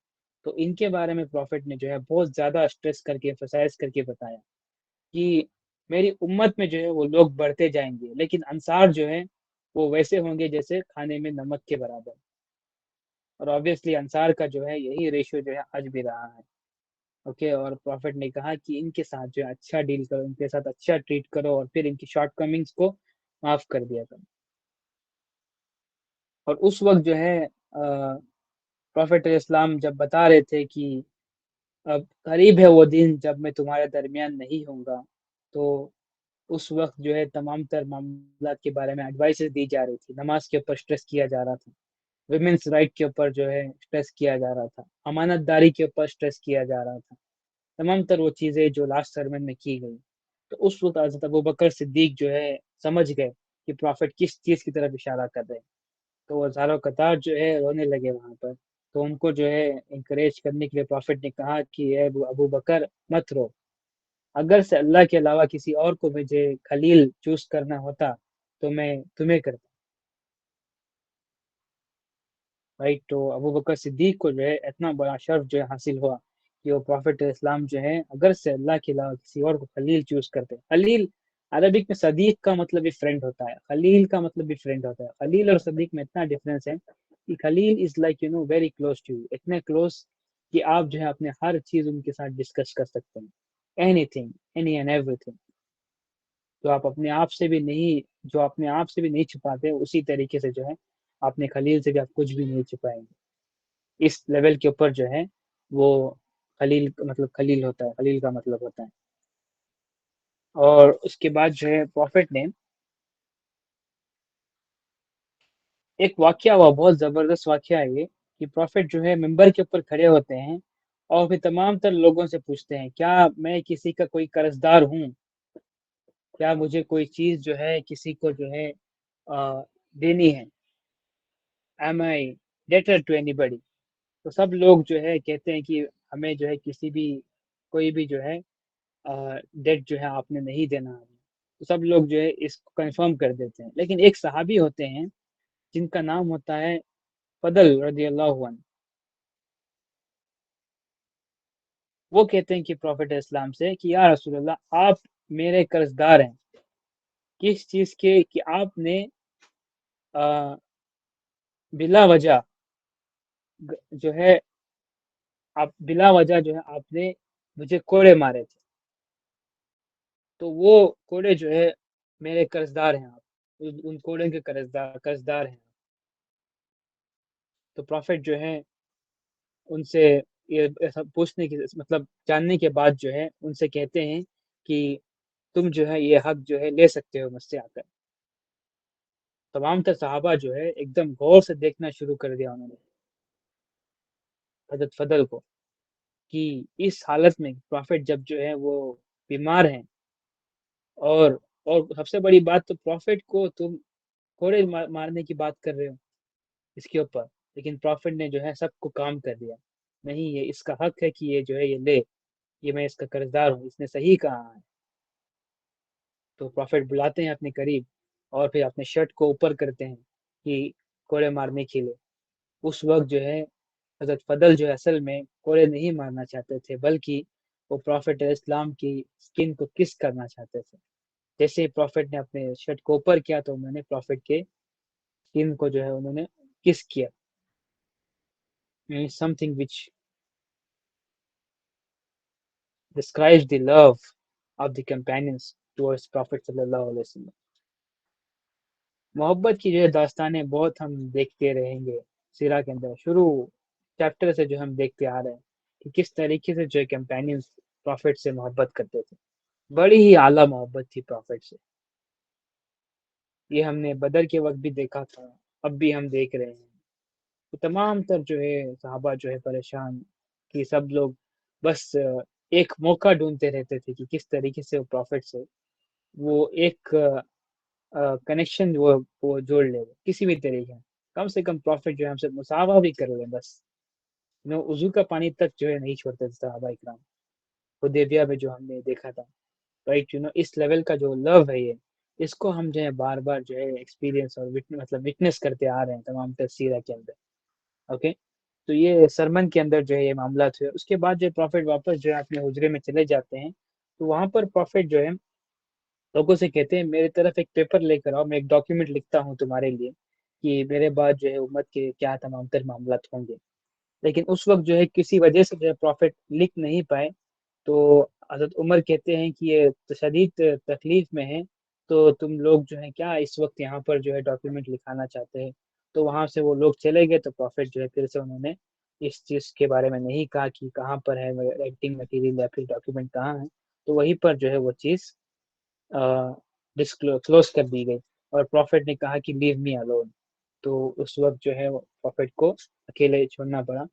तो इनके बारे में प्रॉफिट ने जो है बहुत ज़्यादा स्ट्रेस करके एम्फसाइज करके बताया कि मेरी उम्मत में जो है वो लोग बढ़ते जाएंगे, लेकिन अंसार जो है वो वैसे होंगे जैसे खाने में नमक के बराबर। और ऑब्वियसली अंसार का जो है यही रेशियो जो है आज भी रहा है। ओके, और प्रॉफिट ने कहा कि इनके साथ जो है अच्छा डील करो, इनके साथ अच्छा ट्रीट करो और फिर इनकी शॉर्ट कमिंग्स को माफ कर दिया करो। और उस वक्त जो है प्रॉफिट इस्लाम जब बता रहे थे कि अब करीब है वो दिन जब मैं तुम्हारे दरमियान नहीं होऊंगा, तो उस वक्त जो है तमाम तर मामलात के बारे में एडवाइसेस दी जा रही थी। नमाज के ऊपर स्ट्रेस किया जा रहा था, विमेंस राइट के ऊपर जो है स्ट्रेस किया जा रहा था, अमानतदारी के ऊपर स्ट्रेस किया जा रहा था, तमाम तर वो चीज़ें जो लास्ट सरमन में की गई। तो उस वक्त हज़रत अबू बकर सिद्दीक जो है समझ गए कि प्रॉफिट किस चीज़ की तरफ इशारा कर रहे हैं। तो वो ज़ारो कतार जो है रोने लगे वहाँ पर। تو उनको जो है encourage करने के लिए प्रॉफिट ने कहा कि ए अबू बकर मत रो, अगर से अल्लाह के अलावा किसी और को मुझे खलील चूज करना होता तो मैं तुम्हें करता। राइट, तो अबू बकर सिद्दीक को जो है इतना बड़ा शर्फ जो है हासिल हुआ कि वो प्रॉफिट इस्लाम जो है अगर से अल्लाह के अलावा किसी और को खलील चूज करते। खलील अरबिक में सदीक का मतलब भी फ्रेंड होता है, खलील का मतलब भी फ्रेंड होता है। खलील और सदीक में इतना डिफरेंस है कि खलील is like you know very close to you, इतने क्लोज कि आप जो है अपने हर चीज उनके साथ डिस्कस कर सकते हैं, एनीथिंग, एनी एंड एवरीथिंग। जो आप अपने आप से भी नहीं जो अपने आप से भी नहीं छुपाते, उसी तरीके से जो है अपने खलील से भी आप कुछ भी नहीं छुपाएंगे। इस लेवल के ऊपर जो है वो खलील मतलब खलील होता है, खलील का मतलब होता है। और उसके बाद जो है प्रॉफिट ने एक वाकया हुआ, बहुत जबरदस्त वाकया है ये, कि प्रॉफिट जो है मिंबर के ऊपर खड़े होते हैं और फिर तमाम तर लोगों से पूछते हैं, क्या मैं किसी का कोई कर्जदार हूँ, क्या मुझे कोई चीज जो है किसी को जो है देनी है, am I debtor to anybody. तो सब लोग जो है कहते हैं कि हमें जो है किसी भी कोई भी जो है डेट जो है आपने नहीं देना हमें। तो सब लोग जो है इसको कंफर्म कर देते हैं, लेकिन एक सहाबी होते हैं जिनका नाम होता है फदल रदी अल्लाह अन्हु। वो कहते हैं कि प्रॉफिट इस्लाम से कि या रसूलल्लाह, आप मेरे कर्जदार हैं किस चीज के कि आपने आ, बिला वजह जो है आप बिला वजह जो है आपने मुझे कोड़े मारे थे, तो वो कोड़े जो है मेरे कर्जदार हैं आप, उन कोड़े के कर्जदार हैं। तो प्रॉफिट जो है उनसे ये ऐसा पूछने की मतलब जानने के बाद जो है उनसे कहते हैं कि तुम जो है ये हक जो है ले सकते हो मुझसे आकर। तमाम तर सहाबा जो है एकदम गौर से देखना शुरू कर दिया उन्होंने हजरत फदल को, कि इस हालत में प्रॉफिट जब जो है वो बीमार हैं, और सबसे बड़ी बात तो प्रॉफिट को तुम कोड़े मारने की बात कर रहे हो इसके ऊपर, लेकिन प्रॉफिट ने जो है सबको काम कर दिया। नहीं, ये इसका हक है कि ये जो है ये ले, ये मैं इसका कर्जदार हूँ, इसने सही कहा है। तो प्रॉफिट बुलाते हैं अपने करीब और फिर अपने शर्ट को ऊपर करते हैं कि कोड़े मारने के लिए। उस वक्त जो है हजरत फदल जो है असल में कोड़े नहीं मारना चाहते थे, बल्कि वो प्रॉफिट इस्लाम की स्किन को किस करना चाहते थे। जैसे ही प्रॉफिट ने अपने शर्ट को ऊपर किया तो उन्होंने प्रॉफिट के स्किन को जो है उन्होंने किस किया, something which describes the love of the companions towards Prophet sallallahu alaihi wasallam। मोहब्बत की जो है दास्तानें बहुत हम देखते रहेंगे सीरा के अंदर, शुरू चैप्टर से जो हम देखते आ रहे हैं कि किस तरीके से जो है कंपेनियंस प्रॉफिट से मोहब्बत करते थे। बड़ी ही आला मोहब्बत थी प्रॉफिट से। ये हमने बदर के वक्त भी देखा था, अब भी हम देख रहे हैं। तो तमाम तर जो है सहाबा जो है परेशान, कि सब लोग बस एक मौका ढूंढते रहते थे कि किस तरीके से वो प्रॉफिट से वो एक कनेक्शन वो जोड़ ले किसी भी तरीके कम से कम प्रॉफिट जो है हमसे मुसावा भी कर ले बस। नो उजू का पानी तक जो है नहीं छोड़ते थे सहाबा इकराम, हुदैबिया में जो हमने देखा था। राइट, इस लेवल का जो लव है ये, इसको हम जो है बार बार जो है एक्सपीरियंस और मतलब विटनेस करते आ रहे हैं तमाम तफसीरा के अंदर। ओके, तो ये सरमन के अंदर जो है ये मामला थे। उसके बाद जो प्रॉफिट वापस जो है अपने हुजरे में चले जाते हैं, तो वहां पर प्रॉफिट जो है लोगों से कहते हैं मेरे तरफ एक पेपर लेकर आओ, मैं एक डॉक्यूमेंट लिखता हूँ तुम्हारे लिए कि मेरे बाद जो है उम्मत के क्या तमाम तर मामला होंगे। लेकिन उस वक्त जो है किसी वजह से जो है प्रॉफिट लिख नहीं पाए। तो हजरत उमर कहते हैं कि ये शदीद तकलीफ में है, तो तुम लोग जो है क्या इस वक्त यहाँ पर जो है डॉक्यूमेंट लिखाना चाहते हैं। तो वहां से वो लोग चले गए, तो प्रॉफिट जो है फिर से उन्होंने इस चीज के बारे में नहीं कहा कि कहाँ पर है राइटिंग मटेरियल या फिर डॉक्यूमेंट कहाँ है। तो वहीं पर जो है वो चीज डिस्क्लोज कर दी गई, और प्रॉफिट ने कहा कि लीव मी अलोन। तो उस वक्त जो है प्रॉफिट को अकेले छोड़ना पड़ा।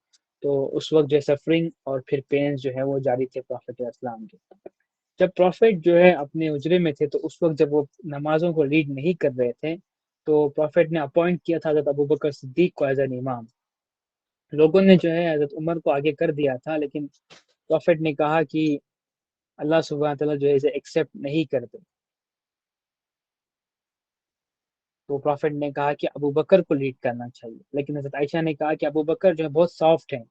तो उस वक्त जो है सफरिंग और फिर पेन जो है वो जारी थे प्रॉफिट इस्लाम के। जब प्रॉफिट जो है अपने उजरे में थे, तो उस वक्त जब वो नमाजों को लीड नहीं कर रहे थे, तो प्रॉफिट ने अपॉइंट किया था हज़रत अबू बकर सिद्दीक को एज एन इमाम। لوگوں نے جو ہے حضرت عمر کو آگے کر دیا تھا، لیکن پروفٹ نے کہا کہ اللہ سبحانہ تعالیٰ جو ہے اسے ایکسیپٹ نہیں کرتے، تو پروفٹ نے کہا کہ ابو بکر کو لیڈ کرنا چاہیے، لیکن حضرت عائشہ نے کہا کہ ابو بکر جو ہے بہت سافٹ ہیں،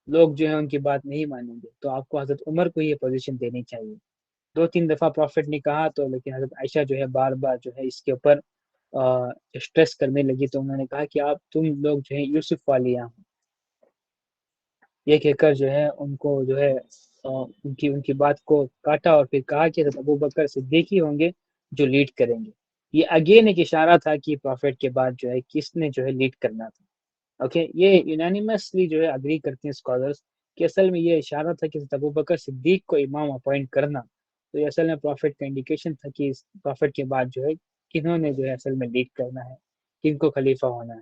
لوگ جو ہے ان کی بات نہیں مانیں گے، تو آپ کو حضرت عمر کو یہ پوزیشن دینی چاہیے۔ 2-3 دفعہ پروفٹ نے کہا، تو لیکن حضرت عائشہ جو ہے بار بار جو ہے اس کے اوپر اسٹریس کرنے لگی، تو انہوں نے کہا کہ آپ تم لوگ جو ہے یوسف والیاں ہو، یہ کہہ کر جو ہے ان کو جو ہے ان کی بات کو کاٹا، اور پھر کہا کہ حضرت ابو بکر صدیق ہی ہوں گے جو لیڈ کریں گے۔ یہ اگین ایک اشارہ تھا کہ پروفٹ کے بعد جو ہے کس نے جو ہے لیڈ کرنا تھا۔ اوکے، یہ یونانیمسلی جو ہے اگری کرتے ہیں اسکالرس کہ اصل میں یہ اشارہ تھا کہ حضرت ابو بکر صدیق کو امام اپوائنٹ کرنا، تو یہ اصل میں پروفٹ کا انڈیکیشن تھا کہ اس پروفٹ کے بعد جو ہے کنہوں نے جو ہے اصل میں لیڈ کرنا ہے، کن کو خلیفہ ہونا ہے۔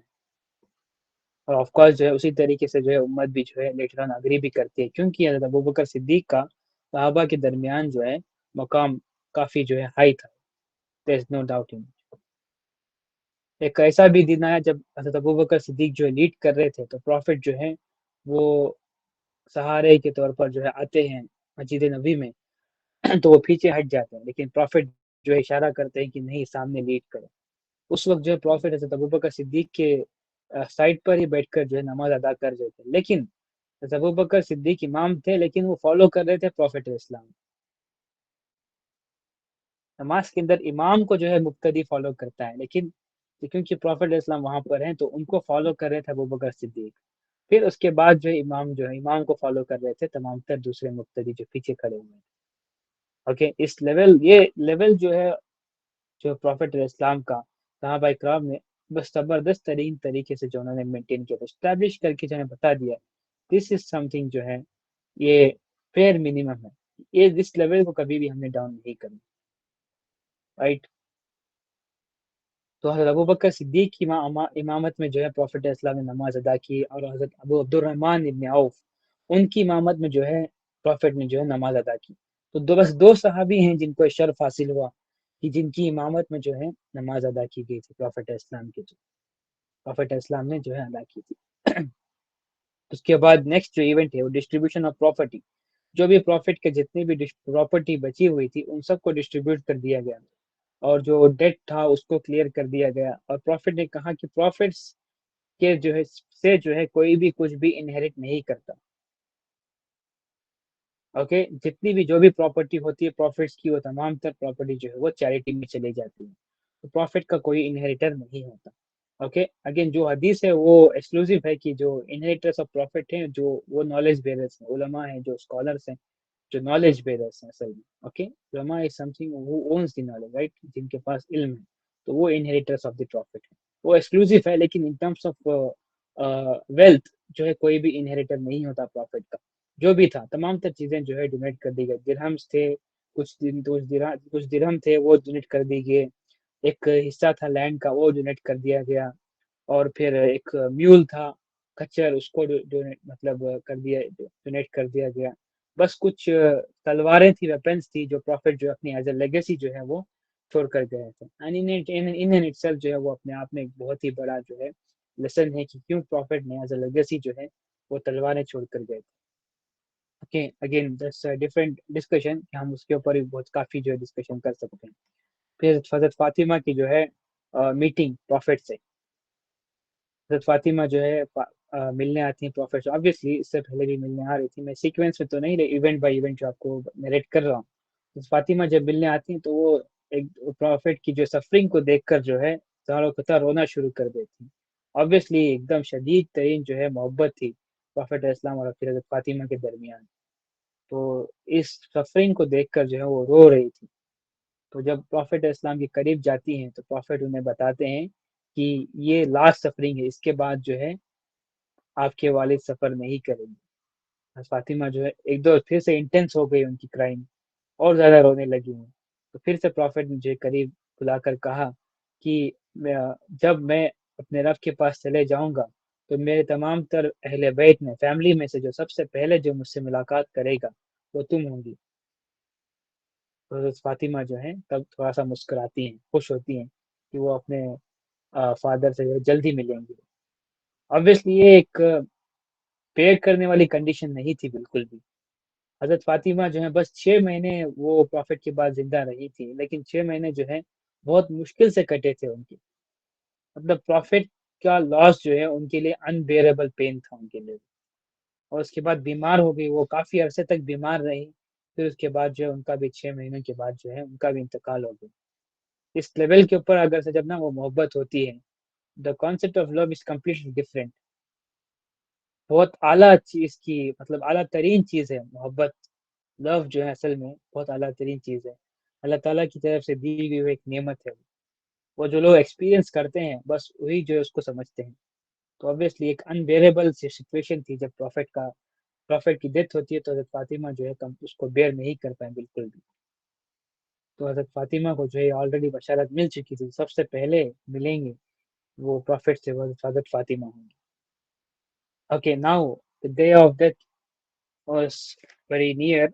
اور آف کورس جو ہے اسی طریقے سے جو ہے امت بھی جو ہے لیٹر آن اگری بھی کرتی ہے، کیونکہ حضرت ابوبکر صدیق کا صحابہ کے درمیان جو ہے مقام کافی جو ہے ہائی تھا، there is no doubt in it۔ ایک ایسا بھی دن آیا جب حضرت ابوبکر صدیق جو ہے لیڈ کر رہے تھے، تو پروفٹ جو ہے وہ سہارے کے طور پر جو ہے آتے ہیں مسجد نبی میں، تو وہ پیچھے ہٹ جاتے ہیں، لیکن پروفٹ جو ہے اشارہ کرتے ہیں کہ نہیں، سامنے لیڈ کرو۔ اس وقت جو ہے پروفٹ حضرت ابوبکر صدیق کے سائڈ پر ہی بیٹھ کر جو ہے نماز ادا کر رہے تھے، لیکن حضرت ابوبکر صدیق امام تھے، لیکن وہ فالو کر رہے تھے پروفٹ اسلام۔ نماز کے اندر امام کو جو ہے مقتدی فالو کرتا ہے، لیکن کیونکہ پروفٹ اسلام وہاں پر ہیں تو ان کو فالو کر رہے تھے ابوبکر صدیق، پھر اس کے بعد جو ہے امام کو فالو کر رہے تھے تمام تر دوسرے مقتدی جو پیچھے کھڑے ہوئے ہیں۔ اوکے، اس لیول، یہ لیول جو پروفٹ اسلام کا صحابہ اکرام نے بس زبردست ترین طریقے سے جو انہوں نے مینٹین کیا، اسٹیبلش کر کے جو ہے بتا دیا، دس از سم تھنگ جو ہے یہ فیئر منیمم ہے، یہ اس لیول کو کبھی بھی ہم نے ڈاؤن نہیں کرنا، رائٹ۔ تو حضرت ابو بکر صدیق کی امامت میں جو ہے پروفٹ اسلام نے نماز ادا کی، اور حضرت ابو عبد الرحمن ابن عوف ان کی امامت میں جو ہے پروفٹ نے جو ہے نماز ادا کی۔ تو بس دو صحابی ہیں جن کو شرف حاصل ہوا کہ جن کی امامت میں جو ہے نماز ادا کی گئی تھی پروفٹ اسلام کی، جو پروفٹ اسلام نے جو ہے ادا کی تھی۔ اس کے بعد نیکسٹ جو ایونٹ ہے وہ ڈسٹریبیوشن آف پراپرٹی، جو بھی پروفٹ کے جتنی بھی پراپرٹی بچی ہوئی تھی ان سب کو ڈسٹریبیوٹ کر دیا گیا، اور جو ڈیٹ تھا اس کو کلیئر کر دیا گیا، اور پروفٹ نے کہا کہ پروفٹس کے جو ہے سے جو ہے کوئی بھی کچھ بھی انہیریٹ نہیں کرتا۔ اوکے، جتنی بھی جو بھی پراپرٹی ہوتی ہے پروفٹس کی، وہ تمام تر پراپرٹی جو ہے وہ چیریٹی میں چلے جاتی ہے، تو پروفٹ کا کوئی انہیریٹر نہیں ہوتا۔ اوکے، اگین جو حدیث ہے وہ ایکسکلوسیو ہے کہ جو انہیریٹرس آف پروفٹ ہیں جو وہ نالج بیررس ہیں، علماء ہیں، جو اسکالرس ہیں، جو نالج بیررس ہیں اصل میں۔ اوکے، علماء is something who owns the knowledge, right, جن کے پاس علم ہے، تو وہ انہیریٹرس آف دی پروفٹ ہیں، وہ ایکسکلوسیو ہے، لیکن ان ٹرمس آف ویلتھ جو ہے کوئی بھی انہیریٹر نہیں ہوتا پروفٹ کا۔ جو بھی تھا تمام تر چیزیں جو ہے ڈونیٹ کر دی گئی، درہمس تھے، کچھ درہم تھے وہ ڈونیٹ کر دی گئے، ایک حصہ تھا لینڈ کا وہ ڈونیٹ کر دیا گیا، اور پھر ایک میول تھا کچر، اس کو مطلب ڈونیٹ کر دیا گیا۔ بس کچھ تلواریں تھی، ویپنس تھی، جو پروفٹ جو اپنی ایز اے لیگیسی جو ہے وہ چھوڑ کر گئے تھے، ان اٹسیلف جو ہے وہ اپنے آپ میں ایک بہت ہی بڑا جو ہے لیسن ہے کہ کیوں پروفٹ نے ایز اے لیگیسی جو ہے وہ تلواریں چھوڑ کر گئے تھے۔ اگین دس ڈفرینٹ ڈسکشن، ہم اس کے اوپر بھی بہت کافی جو ہے ڈسکشن کر سکتے ہیں۔ پھر حضرت فاطمہ کی جو ہے میٹنگ پروفٹ سے، حضرت فاطمہ جو ہے ملنے آتی ہیں پروفٹ سے، آبویسلی اس سے پہلے بھی ملنے آ رہی تھی، میں سیکوینس میں تو نہیں رہی، ایونٹ بائی ایونٹ جو آپ کو نیریٹ کر رہا ہوں۔ حضرت فاطمہ جب ملنے آتی ہیں تو وہ ایک پروفٹ کی جو سفرنگ کو دیکھ کر جو ہے زاروں قطع رونا شروع کر دیتی ہیں، آبویسلی ایک دم شدید ترین جو ہے محبت تھی پروفٹ اسلام اور پھر حضرت فاطمہ کے درمیان، تو اس سفرنگ کو دیکھ کر جو ہے وہ رو رہی تھی۔ تو جب پروفٹ اسلام کے قریب جاتی ہیں تو پروفٹ انہیں بتاتے ہیں کہ یہ لاسٹ سفرنگ ہے، اس کے بعد جو ہے آپ کے والد سفر نہیں کریں گے۔ فاطمہ جو ہے ایک دو پھر سے انٹینس ہو گئی ان کی کرائم، اور زیادہ رونے لگی ہیں، تو پھر سے پروفٹ نے مجھے قریب بلا کر کہا کہ جب میں اپنے رب کے پاس چلے جاؤں گا تو میرے تمام تر اہل بیت میں، فیملی میں سے جو سب سے پہلے جو مجھ سے ملاقات کرے گا وہ تم ہوں گی۔ تو حضرت فاطمہ جو ہیں تب تھوڑا سا مسکراتی ہیں، خوش ہوتی ہیں کہ وہ اپنے فادر سے جلدی ملیں گے۔ obviously یہ ایک बेयर करने वाली कंडीशन नहीं थी बिल्कुल भी। हज़रत फ़ातिमा जो है बस 6 महीने वो प्रॉफ़िट के बाद ज़िंदा रही थी, लेकिन 6 महीने जो है बहुत मुश्किल से कटे थे उनके। मतलब प्रॉफ़िट का लॉस जो है उनके लिए अनबियरेबल पेन था उनके लिए। और उसके बाद बीमार हो गई, वो काफ़ी अरसे तक बीमार रही। फिर उसके बाद जो है उनका भी 6 महीनों के बाद जो है उनका भी इंतकाल हो गया। इस लेवल के ऊपर अगर से जब ना वो मोहब्बत होती है, the concept of love is completely different. बहुत आला चीज़ की मतलब आला तरीन चीज़ है मोहब्बत। लव जो है असल में बहुत आला तरीन चीज़ है। अल्लाह ताला की तरफ से दी हुई वो एक नेमत है। वो जो लोग एक्सपीरियंस करते हैं, बस वही जो है उसको समझते हैं। तो ऑब्वियसली एक अनबियरेबल सी सिचुएशन थी जब प्रॉफिट की डेथ होती है, तो हज़रत फ़ातिमा जो है कम उसको बेयर नहीं कर पाए बिल्कुल भी। तो हज़रत फ़ातिमा को जो है ऑलरेडी बशारत मिल चुकी थी, सबसे पहले मिलेंगे वो प्रॉफिट से वो हज़रत फ़ातिमा होंगी। Okay, now the day of death was very near.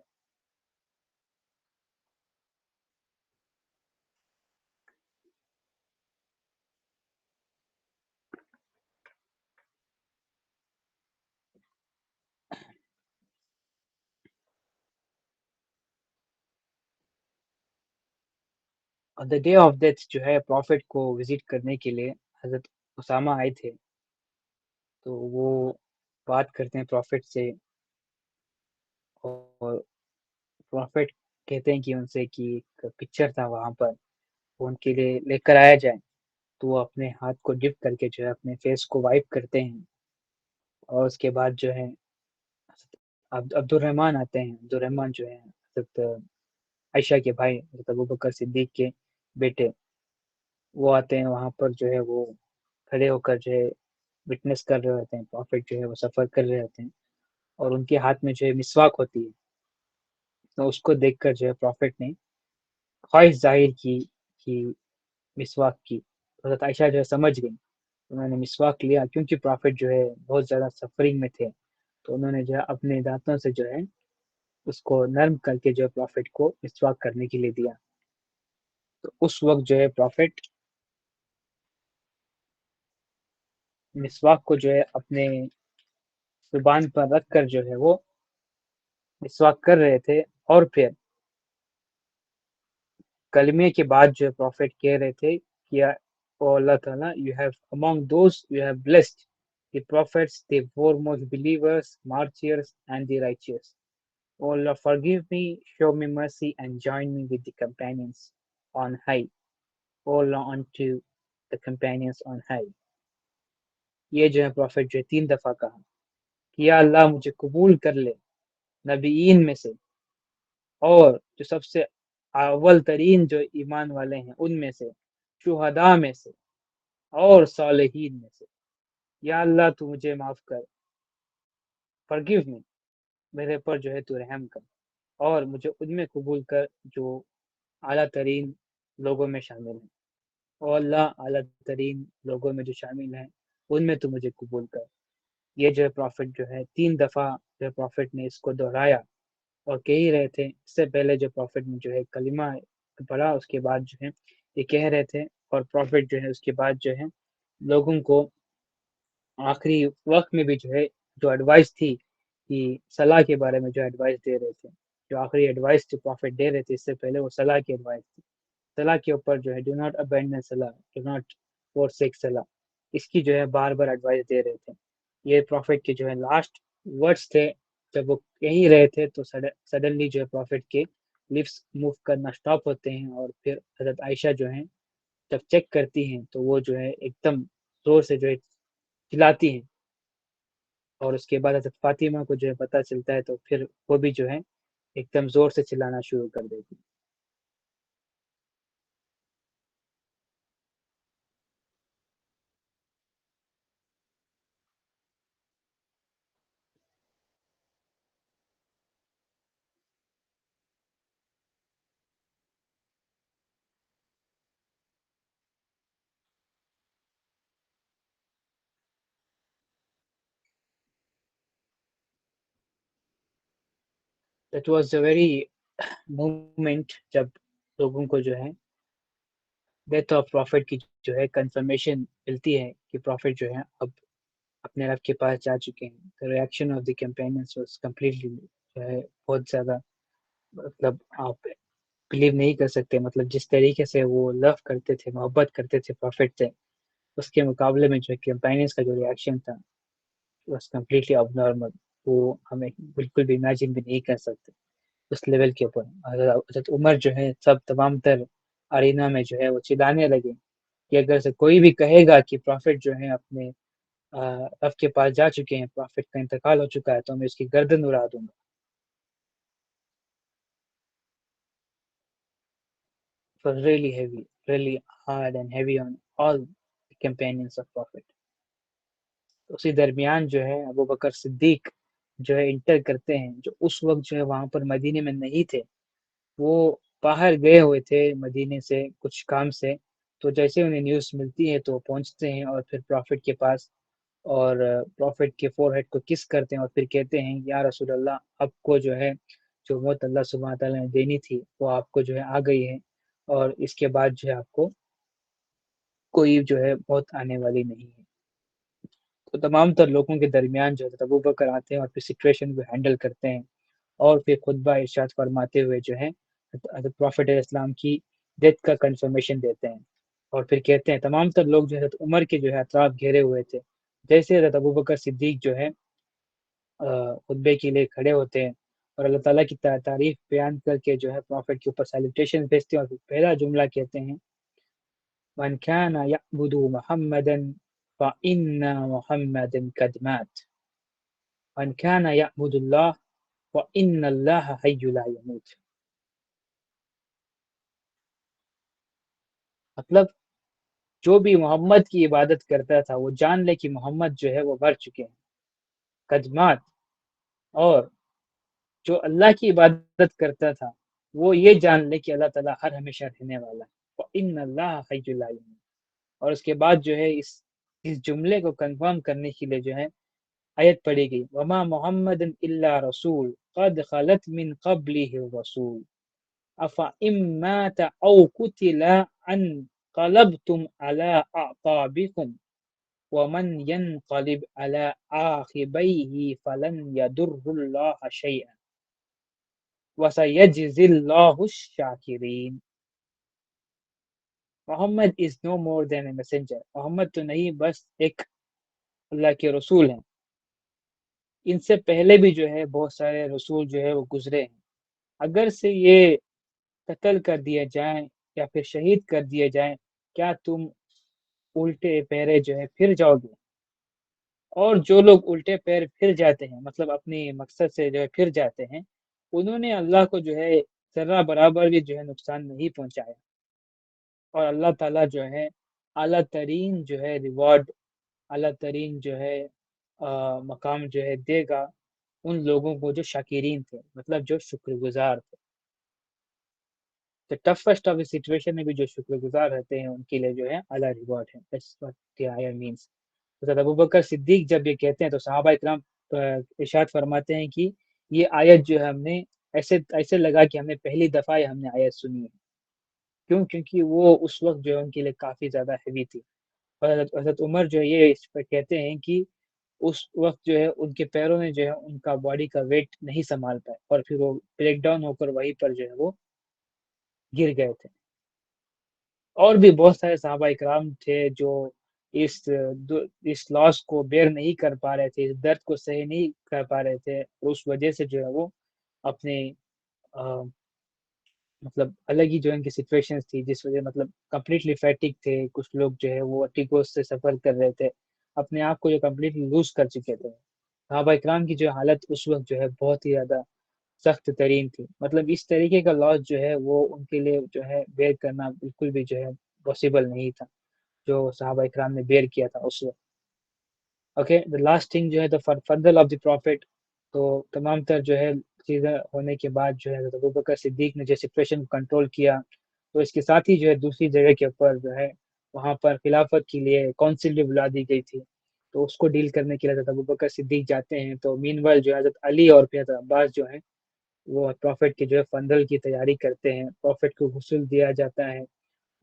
और द डे ऑफ डेथ जो है प्रॉफिट को विज़िट करने के लिए हज़रत उसामा आए थे, तो वो बात करते हैं प्रॉफिट से और प्रॉफिट कहते हैं कि उनसे कि एक पिक्चर था वहाँ पर, वो उनके लिए लेकर आया जाए। तो वो अपने हाथ को डिप करके जो है अपने फेस को वाइप करते हैं और उसके बाद जो है अब्दुल रहमान आते हैं। अब्दुल रहमान जो है हज़रत आयशा के भाई हज़रत अबू बकर सिद्दीक के बेटे, वो आते हैं वहाँ पर जो है वो खड़े होकर जो है विटनेस कर रहे होते हैं, प्रॉफिट जो है वो सफ़र कर रहे होते हैं और उनके हाथ में जो है मिसवाक होती है। तो उसको देखकर जो है प्रॉफिट ने ख्वाहिश ज़ाहिर की कि मिसवाक की। हज़रत आयशा जो है समझ गईं, उन्होंने मिसवाक लिया क्योंकि प्रॉफिट जो है बहुत ज़्यादा सफ़रिंग में थे। तो उन्होंने जो है अपने दाँतों से जो है उसको नर्म करके जो है प्रॉफिट को मिसवाक करने के लिए दिया। तो उस वक़्त जो है प्रॉफिट मिसवाक को जो है अपने ज़ुबान पर रख कर जो है वो मिसवाक कर रहे थे और फिर कलमे के बाद जो है प्रॉफिट कह रहे थे कि ओ अल्लाह ताला, you have among those you have blessed the prophets, the foremost believers, martyrs, and the righteous. O Allah, forgive me, show me mercy, and join me with the companions on high. O Allah, unto the companions on high. ये जो है profit जो है 3 दफ़ा कहा कि या अल्लाह मुझे कबूल कर ले नबीयीन में से और जो सबसे अव्वल तरीन जो ईमान वाले हैं उनमें से, शुहदा में से और सालिहीन में से। या अल्लाह तू मुझे माफ़ कर, फॉरगिव मी, मेरे पर जो है तू रहम कर और मुझे उनमें कबूल कर जो आला तरीन लोगों में शामिल हैं। ओ अल्लाह, आला तरीन लोगों में जो शामिल हैं, उनमें तू मुझे कबूल कर। ये जो है प्रॉफिट जो है 3 दफ़ा जो है प्रॉफिट ने इसको दोहराया और कह ही रहे थे। इससे पहले जो प्रॉफिट ने जो है कलिमा पढ़ा, उसके बाद जो है ये कह रहे थे और प्रॉफिट जो है उसके बाद जो है लोगों को आखिरी वक़्त में भी जो है जो एडवाइस थी कि सलाह के बारे में जो एडवाइस दे रहे थे। जो आखिरी एडवाइस जो प्रॉफिट दे रहे थे इससे पहले वो सलाह की एडवाइस थी। सलाह के ऊपर जो है डू नॉट अबैंडन सलाह, डू नॉट forsake सलाह। इसकी जो है बार-बार एडवाइस दे रहे थे। ये प्रॉफिट के जो है लास्ट वर्ड्स थे। जब वो कह ही रहे थे तो सडनली जो है प्रॉफिट के लिप्स मूव करना स्टॉप होते हैं और फिर हज़रत आयशा जो हैं जब चेक करती हैं तो वो जो है एकदम ज़ोर से जो है चिल्लाती हैं और उसके बाद हज़रत फ़ातिमा को जो है पता चलता है तो फिर वो भी जो है एकदम ज़ोर से चिल्लाना शुरू कर देती हैं। That was a very moment जब लोगों को जो है डेथ ऑफ प्रॉफिट की जो है कंफर्मेशन मिलती है कि प्रॉफिट जो है अब अपने रब के पास जा चुके हैं। reaction of the companions was completely जो है बहुत ज़्यादा मतलब आप बिलीव नहीं कर सकते मतलब जिस तरीके से वो लव करते थे, मोहब्बत करते थे प्रॉफ़िट से, उसके मुकाबले में जो कंपेनियंस का जो रिएक्शन था, वाज़ कंप्लीटली अबनॉर्मल। वो हमें बिल्कुल भी इमेजिन भी नहीं कर सकते, उस लेवल के ऊपर। हज़रत उमर जो है सब तमाम तर अरीना में जो है वो चिल्लाने लगे कि अगर से कोई भी कहेगा कि प्रॉफ़िट जो है अपने रब के पास जा चुके हैं, प्रॉफ़िट का इंतकाल हो चुका है, तो मैं उसकी गर्दन उड़ा दूँगा। It was really heavy, really hard and heavy on all the companions of Prophet. उसी दरमियान जो है अबू बकर सिद्दीक जो है इंटर करते हैं, जो उस वक़्त जो है वहाँ पर मदीने में नहीं थे। वो बाहर गए हुए थे मदीने से कुछ काम से, तो जैसे उन्हें न्यूज़ मिलती है तो पहुँचते हैं और फिर प्रॉफ़िट के पास और प्रॉफ़िट के फ़ोरहेड को किस करते हैं और फिर कहते हैं, या रसूल अल्लाह आपको जो है, जो मौत अल्लाह सुब्हानहू व तआला ने देनी थी, वो आपको जो है आ गई है और इसके बाद जो है आपको कोई जो है मौत आने वाली नहीं है। तो तमाम तर लोगों के दरमियान जो है अबू बकर आते हैं और फिर सिचुएशन को हैंडल करते हैं और फिर खुतबा इरशाद फरमाते हुए जो है हज़रत प्रॉफ़िट इस्लाम की डेथ का कन्फर्मेशन देते हैं और फिर कहते हैं तमाम तर लोग जो है हज़रत उमर के जो है अतराफ घेरे हुए थे। जैसे हज़रत अबू बकर सिद्दीक जो है खुतबे के लिए खड़े होते हैं और अल्लाह ताला की तारीफ़ बयान करके जो है प्रॉफ़िट के ऊपर सैल्यूटेशन भेजते हैं और फिर पहला जुमला कहते हैं मन कान यअबुदु मुहम्मदन फ़इन्न मुहम्मदन क़द मात मन कान यअबुदुल्लाह फ़इन्नल्लाह हय्युन ला यमूत। मतलब जो भी मोहम्मद की इबादत करता था, वो जान ले कि मोहम्मद जो है वो मर चुके हैं। क़द मात और जो अल्लाह की इबादत करता था, वो ये जान ले कि अल्लाह ताला हर हमेशा रहने वाला है। फ़इन्नल्लाह हय्युन ला यमूत और उसके बाद जो है इस जुमले को कन्फर्म करने के लिए जो है आयत पढ़ी गई वमा मुहम्मदन इल्ला रसूल क़द खलत मिन क़ब्लिहि रसूल अफ़ा इन मात औ कुतिला अनक़लबतुम अला अअक़ाबिकुम व मन यनक़लिब अला आक़िबैहि फलन यदुर्रुल्लाह शैअन व सयजज़िल्लाहु शाकिरीन। Muhammad is no more than a messenger. Muhammad तो नहीं बस एक अल्लाह के रसूल हैं। इनसे पहले भी जो है बहुत सारे रसूल जो है वो गुज़रे हैं। अगर से ये कत्ल कर दिए जाएँ या फिर शहीद कर दिए जाएँ, क्या तुम उल्टे पैरे जो है फिर जाओगे? और जो लोग उल्टे पैर फिर जाते हैं, मतलब अपनी मकसद से जो है फिर जाते हैं, उन्होंने अल्लाह को जो है ज़र्रा बराबर भी जो है नुकसान नहीं पहुँचाया और अल्लाह ताला जो है आला तरीन जो है रिवार्ड, आला तरीन जो है मकाम जो है देगा उन लोगों को जो शाकिरीन थे, मतलब जो शुक्रगुज़ार थे। The toughest of the situation में भी जो शुक्रगुज़ार रहते हैं, उनके लिए जो है आला रिवार्ड है। दैट्स व्हाट द आया मीन्स। हज़रत अबू बकर सिद्दीक जब ये कहते हैं तो सहाबा इकराम इरशाद फरमाते हैं कि ये आयत जो है हमने ऐसे ऐसे लगा कि हमने पहली दफ़ा ये हमने आयत सुनी है। क्यों? क्योंकि वो उस वक़्त जो है उनके लिए काफ़ी ज़्यादा हेवी थी। और हज़रत उमर जो है ये इस पे कहते हैं कि उस वक़्त जो है उनके पैरों ने जो है उनका बॉडी का वेट नहीं सँभाल पाए और फिर वो ब्रेक डाउन होकर वहीं पर जो है वो गिर गए थे। और भी बहुत सारे सहाबा इकराम थे जो इस लॉस को बेयर नहीं कर पा रहे थे, इस दर्द को सही नहीं कर पा रहे थे। उस वजह से जो है वो अपने अ, मतलब अलग ही जो इनकी सिचुएशंस थी जिस वजह मतलब कंप्लीटली फैटिग थे, कुछ लोग जो है वो वर्टिगोस से सफ़र कर रहे थे, अपने आप को जो कंप्लीटली लूज़ कर चुके थे। सहाबा इकराम की जो हालत उस वक़्त जो है बहुत ही ज़्यादा सख्त तरीन थी। मतलब इस तरीके का लॉस जो है वो उनके लिए जो है बेयर करना बिल्कुल भी जो है पॉसिबल नहीं था, जो सहाबा इकराम ने बेयर किया था उस वक़्त। ओके, द लास्ट थिंग जो है द फर्दल ऑफ द प्रॉफिट। तो तमाम तर जो है चीज़ें होने के बाद जो है हज़रत अबू बकर सिद्दीक ने जो सिचुएशन को कंट्रोल किया, तो इसके साथ ही जो है दूसरी जगह के ऊपर जो है वहाँ पर खिलाफत के लिए काउंसिल भी बुला दी गई थी। तो उसको डील करने के लिए हज़रत अबू बकर सिद्दीक जाते हैं, तो मीनवाइल जो है हज़रत अली और फिर हज़रत अब्बास जो हैं वो प्रॉफिट की जो है फंदल की तैयारी करते हैं। प्रॉफिट को गुस्ल दिया जाता है।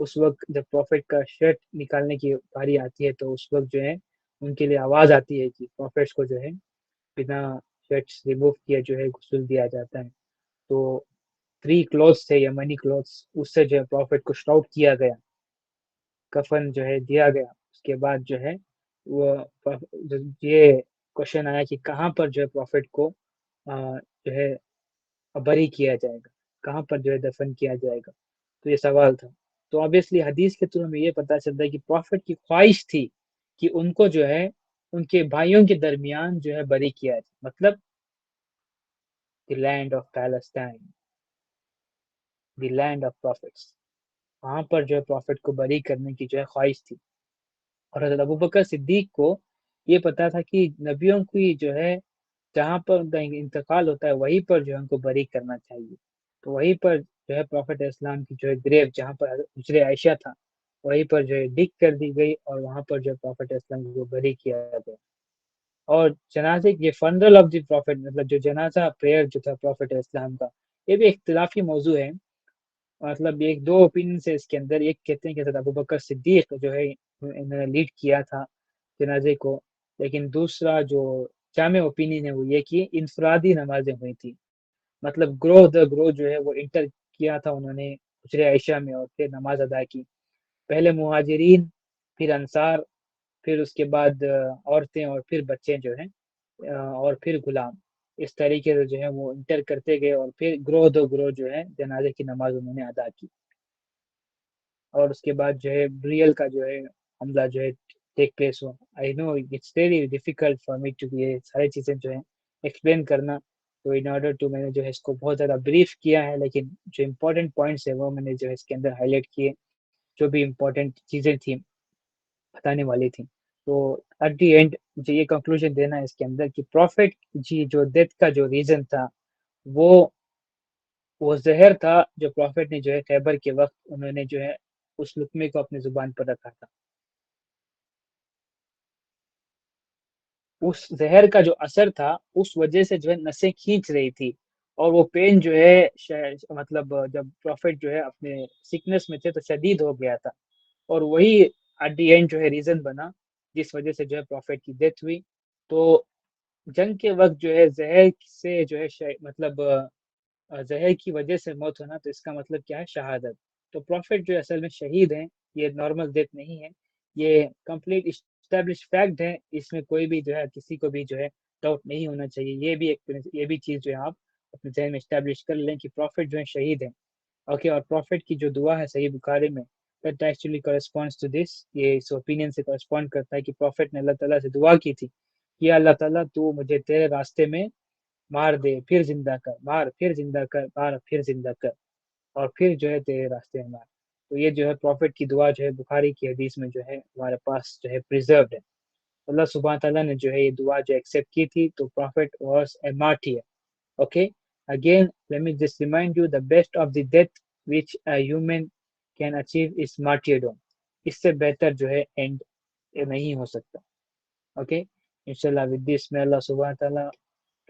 उस वक़्त जब प्रॉफिट का शर्ट निकालने की बारी आती है तो उस वक़्त जो है उनके लिए आवाज़ आती है कि प्रॉफिट्स को जो है بنا شرٹس ریموو کیا جو ہے غسل دیا جاتا ہے. تو 3 کلوتھس تھے یمنی کلوتھس، اس سے جو ہے پروفٹ کو شراؤٹ کیا گیا، کفن جو ہے دیا گیا. اس کے بعد جو ہے وہ یہ کوشچن آیا کہ کہاں پر جو ہے پروفٹ کو جو ہے بری کیا جائے گا، کہاں پر جو ہے دفن کیا جائے گا. تو یہ سوال تھا. تو obviously حدیث کے تھرو میں یہ پتا چلتا ہے کہ پروفٹ کی خواہش تھی کہ ان کو جو ہے ان کے بھائیوں کے درمیان جو ہے بری کیا جائے، مطلب the land of Palestine, the land of prophets, وہاں پر جو ہے پروفٹ کو بری کرنے کی جو ہے خواہش تھی. اور حضرت ابوبکر صدیق کو یہ پتا تھا کہ نبیوں کی جو ہے جہاں پر ان کا انتقال ہوتا ہے وہیں پر جو ہے ان کو بری کرنا چاہیے. تو وہیں پر جو ہے پروفٹ اسلام کی جو ہے گریو جہاں پر حجر عائشہ تھا وہیں پر جو ہے ڈگ کر دی گئی اور وہاں پر جو ہے پروفٹ اسلام کو بری کیا گیا. اور جنازے یہ فنرل آف دی پروفٹ، مطلب جو جنازہ پریئر جو تھا پروفٹ اسلام کا، یہ بھی اختلافی موضوع ہے. مطلب ایک دو اوپینین ہے اس کے اندر. ایک کہتے ہیں کہ حضرت ابوبکر صدیق جو ہے انہوں نے لیڈ کیا تھا جنازے کو، لیکن دوسرا جو جامع اوپینین ہے وہ یہ کہ انفرادی نمازیں ہوئی تھی، مطلب گروہ جو ہے وہ انٹر کیا تھا انہوں نے حجر عائشہ میں اور پھر نماز ادا کی. پہلے مہاجرین، پھر انصار، پھر اس کے بعد عورتیں اور پھر بچے جو ہیں اور پھر غلام. اس طریقے سے جو ہے وہ انٹر کرتے گئے اور پھر گروہ جو ہے جنازے کی نماز انہوں نے ادا کی. اور اس کے بعد جو ہے بریل کا جو ہے حملہ جو ہے ٹیک پلیس ہوا. I know it's very difficult for me to یہ ساری چیزیں جو ہیں ایکسپلین کرنا. تو ان آرڈر ٹو میں نے جو ہے اس کو بہت زیادہ بریف کیا ہے، لیکن جو امپورٹنٹ پوائنٹس ہے وہ میں نے جو ہے اس کے اندر ہائی لائٹ کیے، جو بھی امپورٹنٹ چیزیں تھیں بتانے والی تھیں. تو ایٹ دی اینڈ مجھے یہ کنکلوژن دینا ہے اس کے اندر کہ پروفٹ جی جو ڈیتھ کا جو ریزن تھا وہ زہر تھا جو پروفٹ نے جو ہے خیبر کے وقت انہوں نے جو ہے اس لقمے کو اپنی زبان پر رکھا تھا. اس زہر کا جو اثر تھا اس وجہ سے جو ہے نسیں کھینچ رہی تھی، اور وہ پین جو ہے مطلب جب پروفٹ جو ہے اپنے سکنس میں تھے تو شدید ہو گیا تھا، اور وہی ایٹ دی اینڈ جو ہے ریزن بنا جس وجہ سے جو ہے پروفٹ کی ڈیتھ ہوئی. تو جنگ کے وقت جو ہے زہر سے جو ہے مطلب زہر کی وجہ سے موت ہونا، تو اس کا مطلب کیا ہے؟ شہادت. تو پروفٹ جو اصل میں شہید ہیں، یہ نارمل ڈیتھ نہیں ہے، یہ کمپلیٹ اسٹیبلش فیکٹ ہے. اس میں کوئی بھی جو ہے کسی کو بھی جو ہے ڈاؤٹ نہیں ہونا چاہیے. یہ بھی چیز جو ہے آپ اپنے ذہن میں اسٹیبلش کر لیں کہ پروفٹ جو ہے شہید ہیں. اوکے. اور پروفٹ کی جو دعا ہے صحیح بخاری میں، that actually corresponds to this، یہ اس اوپینین سے correspond کرتا ہے کہ پروفٹ نے اللہ تعالیٰ سے دعا کی تھی کہ اللہ تعالیٰ تو مجھے تیرے راستے میں مار دے، پھر زندہ کر، مار پھر زندہ کر، مار پھر زندہ کر، اور پھر جو ہے تیرے راستے میں مار. تو یہ جو ہے پروفٹ کی دعا جو ہے بخاری کی حدیث میں جو ہے ہمارے پاس جو ہے پریزروڈ ہے. اللہ سبحانہ تعالیٰ نے جو ہے یہ دعا جو ایکسیپٹ کی تھی. تو prophet was a martyr. Okay. Again let me just remind you the best of the death which a human can achieve is martyrdom. اس سے بہتر جو ہے اینڈ نہیں ہو سکتا. اوکے. انشاءاللہ with this may Allah subhanahu wa ta'ala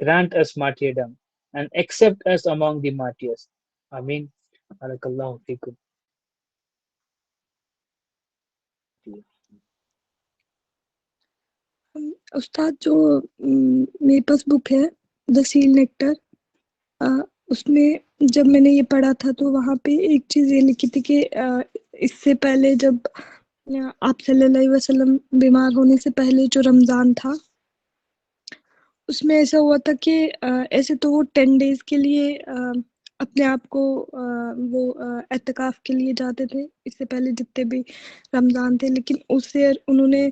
grant us martyrdom and accept us among the martyrs. Ameen. Barakallahu fikum. استاد جو میرے پاس بک ہے دا سیل نیکٹر، اس میں جب میں نے یہ پڑھا تھا تو وہاں پہ ایک چیز یہ لکھی تھی کہ اس سے پہلے جب آپ صلی اللہ علیہ وسلم بیمار ہونے سے پہلے جو رمضان تھا اس میں ایسا ہوا تھا کہ ایسے تو وہ 10 days کے لیے اپنے آپ کو وہ اعتکاف کے لیے جاتے تھے اس سے پہلے جتنے بھی رمضان تھے، لیکن اس سے انہوں نے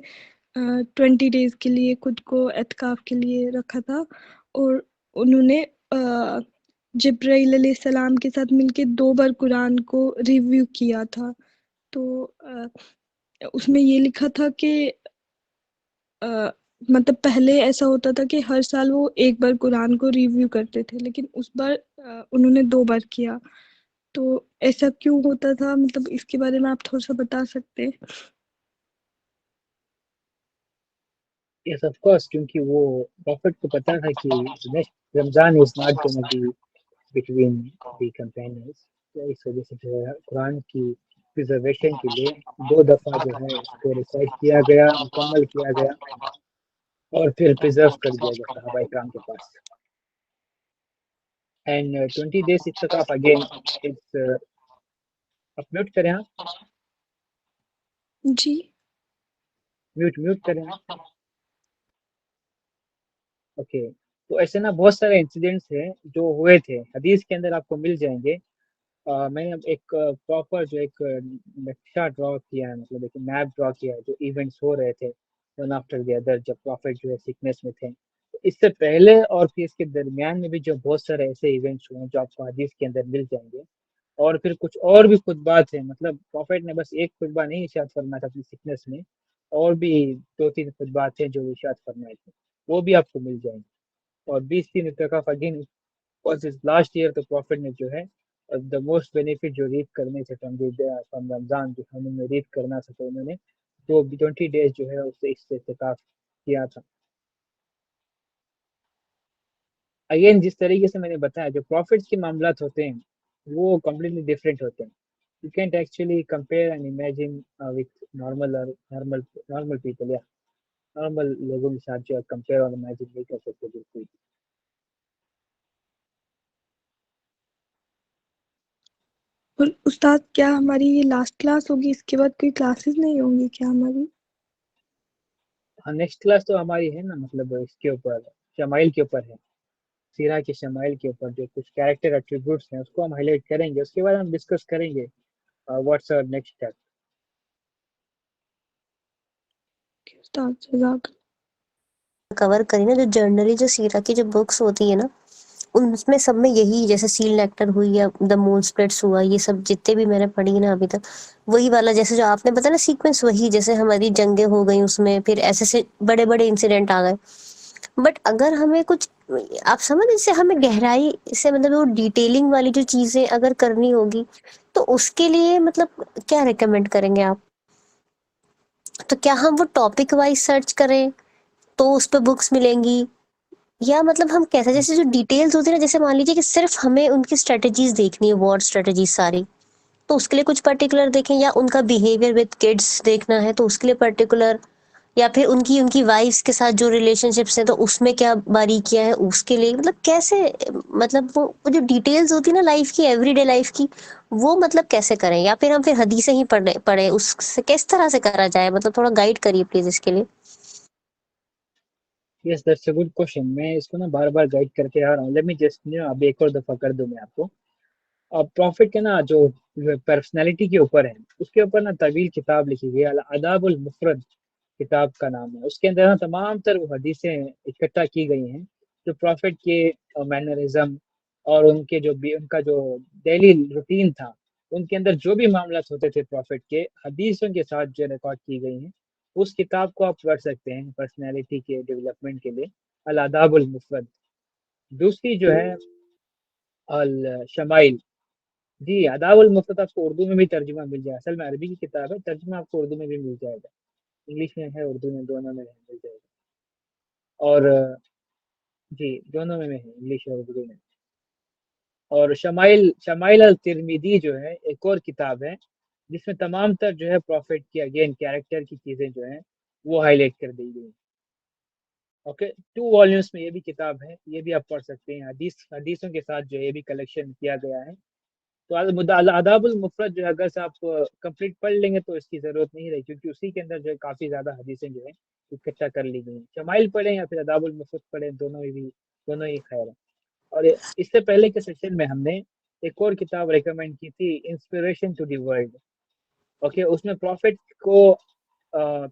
20 days کے لیے خود کو اعتکاف کے لیے رکھا تھا، اور انہوں نے جبرائیل علیہ السلام کے ساتھ مل کے 2 بار قرآن کو ریویو کیا تھا. تو اس میں یہ لکھا تھا کہ مطلب پہلے ایسا ہوتا تھا کہ ہر سال وہ 1 بار قرآن کو ریویو کرتے تھے، لیکن اس بار انہوں نے 2 بار کیا. تو ایسا کیوں ہوتا تھا؟ مطلب اس کے بارے میں آپ تھوڑا سا بتا سکتے ہیں؟ Yes, of course, کیونکہ وہ پروفٹ کو پتا تھا کہ next Ramadan is not gonna be between the campaigners. تو اس وجہ سے جو ہے قرآن کی پریزرویشن کے لیے 2 دفعہ جو ہے اس کو ریسائٹ کیا گیا، مکمل کیا گیا. اور پھر پریزرو کر دیا گیا صحابہ کرام کے پاس. اینڈ 20 days اعتکاف اگین اٹس آپ میوٹ کریں, آپ جی میوٹ کریں. اوکے, تو ایسے نا بہت سارے انسیڈنٹس ہیں جو ہوئے تھے, حدیث کے اندر آپ کو مل جائیں گے. میں نے ایک پراپر جو ایک نقشہ ڈرا کیا ہے, مطلب ایک میپ ڈرا کیا ہے جو ایونٹس ہو رہے تھے ون آفٹر دی ادر جب پروفٹ جو ہے سکنس میں تھے. اس سے پہلے اور پھر اس کے درمیان میں بھی جو بہت سارے ایسے ایونٹس ہوئے ہیں جو آپ کو حدیث کے اندر مل جائیں گے. اور پھر کچھ اور بھی خطبات ہیں, مطلب پروفٹ نے بس ایک خطبہ نہیں ارشاد فرمایا تھا اپنی سکنس میں, اور بھی 2-3 خطبات ہیں جو ارشاد فرمائے تھے, وہ بھی آپ کو مل جائیں گے. اور 20 دن اعتکاف اگین لاسٹ ایئر تو پروفٹ نے جو ہے دا موسٹ بینیفٹ جو ریڈ کرنے تھے فرام رمضان, جو ہمیں ریڈ کرنا تھا, تو انہوں نے تو 20 days جو ہے اس سے اعتکاف کیا تھا. اگین جس طریقے سے میں نے بتایا جو پروفٹس کے معاملات ہوتے ہیں وہ کمپلیٹلی ڈفرینٹ ہوتے ہیں. You can't actually compare and imagine with normal people, yeah. Normal لوگوں کے ساتھ جو کمپیئر اور امیجن نہیں کر سکتے بالکل. اور استاد کیا ہماری یہ لاسٹ کلاس ہوگی, اس کے بعد کوئی کلاسز نہیں ہوں گی کیا ہماری؟ ہاں نیکسٹ کلاس تو ہماری ہے نا, مطلب اس کے اوپر شمائل کے اوپر ہے, سیرہ کے شمائل کے اوپر جو کچھ کیریکٹر ایٹریبیوٹس ہیں اس کو ہم ہائی لائٹ کریں گے. اس کے بعد ہم ڈسکس کریں گے واٹس آور نیکسٹ اسٹیپ. استاد جزاک کور کری نا, جو جرنلی جو سیرہ کی جو بکس ہوتی ہے نا, ان میں سب میں یہی, جیسے سیل نیکٹر ہوئی یا دا مون اسپلٹس ہوا, یہ سب جتنے بھی میں نے پڑھی نا ابھی تک, وہی والا جیسے جو آپ نے بتایا نا سیکوینس, وہی جیسے ہماری جنگیں ہو گئی اس میں, پھر ایسے سے بڑے بڑے انسیڈنٹ آ گئے. بٹ اگر ہمیں کچھ آپ سمجھ, اس سے ہمیں گہرائی سے مطلب وہ ڈیٹیلنگ والی جو چیزیں اگر کرنی ہوگی تو اس کے لیے مطلب کیا ریکمینڈ کریں گے آپ؟ تو کیا ہم وہ ٹاپک وائز سرچ کریں تو اس پہ بکس ملیں گی, یا مطلب ہم کیسے, جیسے جو ڈیٹیلز ہوتی ہے نا, جیسے مان لیجیے کہ صرف ہمیں ان کی اسٹریٹجیز دیکھنی ہے, وار اسٹریٹجیز ساری, تو اس کے لیے کچھ پرٹیکولر دیکھیں, یا ان کا بیہیویئر وتھ کڈس دیکھنا ہے تو اس کے لیے پرٹیکولر, یا پھر ان کی وائفس کے ساتھ جو ریلیشن شپس ہیں تو اس میں کیا باریکیاں ہیں اس کے لیے, مطلب کیسے, مطلب وہ جو ڈیٹیلز ہوتی ہے نا لائف کی, ایوری ڈے لائف کی, وہ مطلب کیسے کریں, یا پھر ہم پھر حدیثیں ہی پڑھیں, اس سے کس طرح سے کرا جائے, مطلب تھوڑا گائیڈ کریے پلیز اس کے لیے. Yes that's a good question. میں اس کو نا بار بار گائڈ کرتے آ رہا ہوں. لیٹ می جسٹ اب ایک اور دفعہ کر دوں میں آپ کو. پروفٹ کے نا جو پرسنالٹی کے اوپر ہے, اس کے اوپر نا طویل کتاب لکھی گئی, الاداب المفرد کتاب کا نام ہے. اس کے اندر نا تمام تر وہ حدیثیں اکٹھا کی گئی ہیں جو پروفٹ کے مینرزم اور ان کے جو ان کا جو ڈیلی روٹین تھا, ان کے اندر جو بھی معاملات ہوتے تھے پروفٹ کے, حدیثوں کے ساتھ جو ریکارڈ کی گئی ہیں. اس کتاب کو آپ پڑھ سکتے ہیں پرسنالٹی کے ڈیولپمنٹ کے لیے, الاداب المفرد. دوسری جو ہے الشمائل, جی آداب المفرد آپ کو اردو میں بھی ترجمہ مل جائے گا. اصل میں عربی کی کتاب ہے, ترجمہ آپ کو اردو میں بھی مل جائے گا, انگلش میں ہے, اردو میں, دونوں میں مل جائے گا. اور جی دونوں میں ہے, انگلش اور اردو میں. اور شمائل الترمذی جو ہے ایک اور کتاب ہے جس میں تمام تر جو ہے پروفٹ کی اگین کیریکٹر کی چیزیں جو ہیں وہ ہائی لائٹ کر دی گئی. اوکے, 2 والیومس میں یہ بھی کتاب ہے, یہ بھی آپ پڑھ سکتے ہیں. حدیثوں کے ساتھ جو یہ بھی کلیکشن کیا گیا ہے. تو آداب المفرد جو ہے اگر سے آپ کمپلیٹ پڑھ لیں گے تو اس کی ضرورت نہیں رہی, کیونکہ اسی کے اندر جو ہے کافی زیادہ حدیثیں جو ہے اکٹھا کر لی گئی ہیں. شمائل پڑھیں یا پھر آداب المفرد پڑھیں, دونوں ہی خیر ہیں. اور اس سے پہلے کے سیشن میں ہم نے ایک اور کتاب ریکمینڈ کی تھی, inspiration to the world. Okay, اس میں پروفٹ کو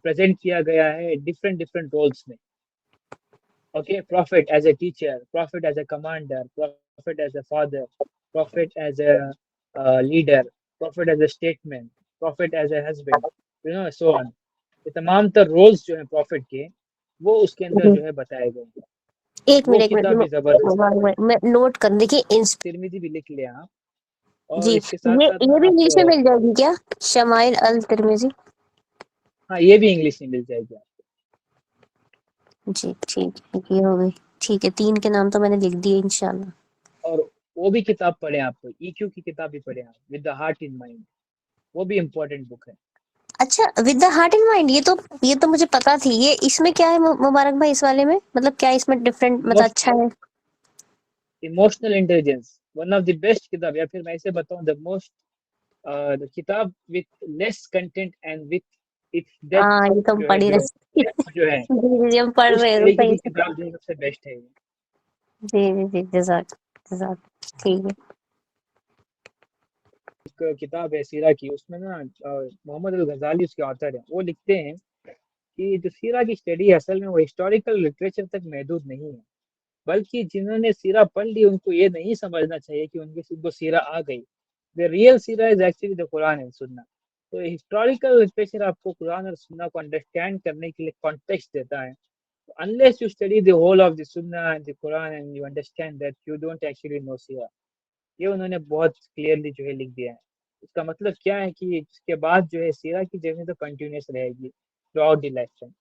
پریزنٹ کیا گیا ہے ڈفرینٹ رولس میں. Okay, prophet as a teacher, prophet as a commander, prophet as a father, prophet as a leader, prophet as a statesman, prophet as a husband, so on. یہ تمام تر rules جو ہیں profit کے وہ اس کے اندر جو ہے بتائے گئے ہیں. ایک وہ منٹ کتاب بھی زبردست ہے, میں نوٹ کر, دیکھیے ترمذی بھی لکھ لیا آپ. اور جی, اس کے ساتھ ساتھ یہ نا بھی آپ انگلش میں مل جائے گی کیا, شمائل الترمذی؟ ہاں یہ بھی انگلش میں مل جائے گی. جی ٹھیک ہے, یہ ہو گئی. ٹھیک ہے, 3 کے نام تو میں نے لکھ دیے انشاءاللہ. اور وہ بھی کتاب پڑھیں آپ, ای کیو کی کتاب بھی پڑھیں آپ, with the heart in mind, وہ بھی امپورٹنٹ بک ہے. اچھا with the heart and mind, یہ تو مجھے پتا تھی. یہ اس میں کیا ہے مبارک بھائی اس والے میں، مطلب کیا اس میں ڈفرینٹ مطلب اچھا ہے؟ Emotional intelligence one of the best کتاب، یا پھر میں اسے بتاؤں دا موسٹ کتاب with less content and with its depth یہ تو ہم پڑھ ہی رہے جو ہے جی ہم پڑھ اس رہے ہیں طریقے صحیح کی سے. کتاب جو ہے سب سے بیسٹ ہے. جی جزاک ٹھیک ہے. ایک کتاب ہے سیرہ کی، اس میں نا محمد الغزالی اس کے آتھر ہیں، وہ لکھتے ہیں کہ جو سیرہ کی اسٹڈی ہے اصل میں وہ ہسٹوریکل لٹریچر تک محدود نہیں ہے، بلکہ جنہوں نے سیرہ پڑھ لی ان کو یہ نہیں سمجھنا چاہیے کہ ان کو سیرہ آ گئی. The real سیرہ is actually the Quran and سننا. تو ہسٹوریکل لٹریچر آپ کو قرآن اور سننا کو انڈرسٹینڈ کرنے کے لیے کانٹیکسٹ دیتا ہے. Unless you study the whole of the Sunnah and the Quran and you understand that, you don't actually know سیرہ. یہ انہوں نے بہت کلیئرلی جو ہے لکھ دیا ہے. اس کا مطلب کیا ہے کہ اس کے بعد جو ہے سیرہ کی جگہ تو کنٹینیوس رہے گی throughout the lifetime.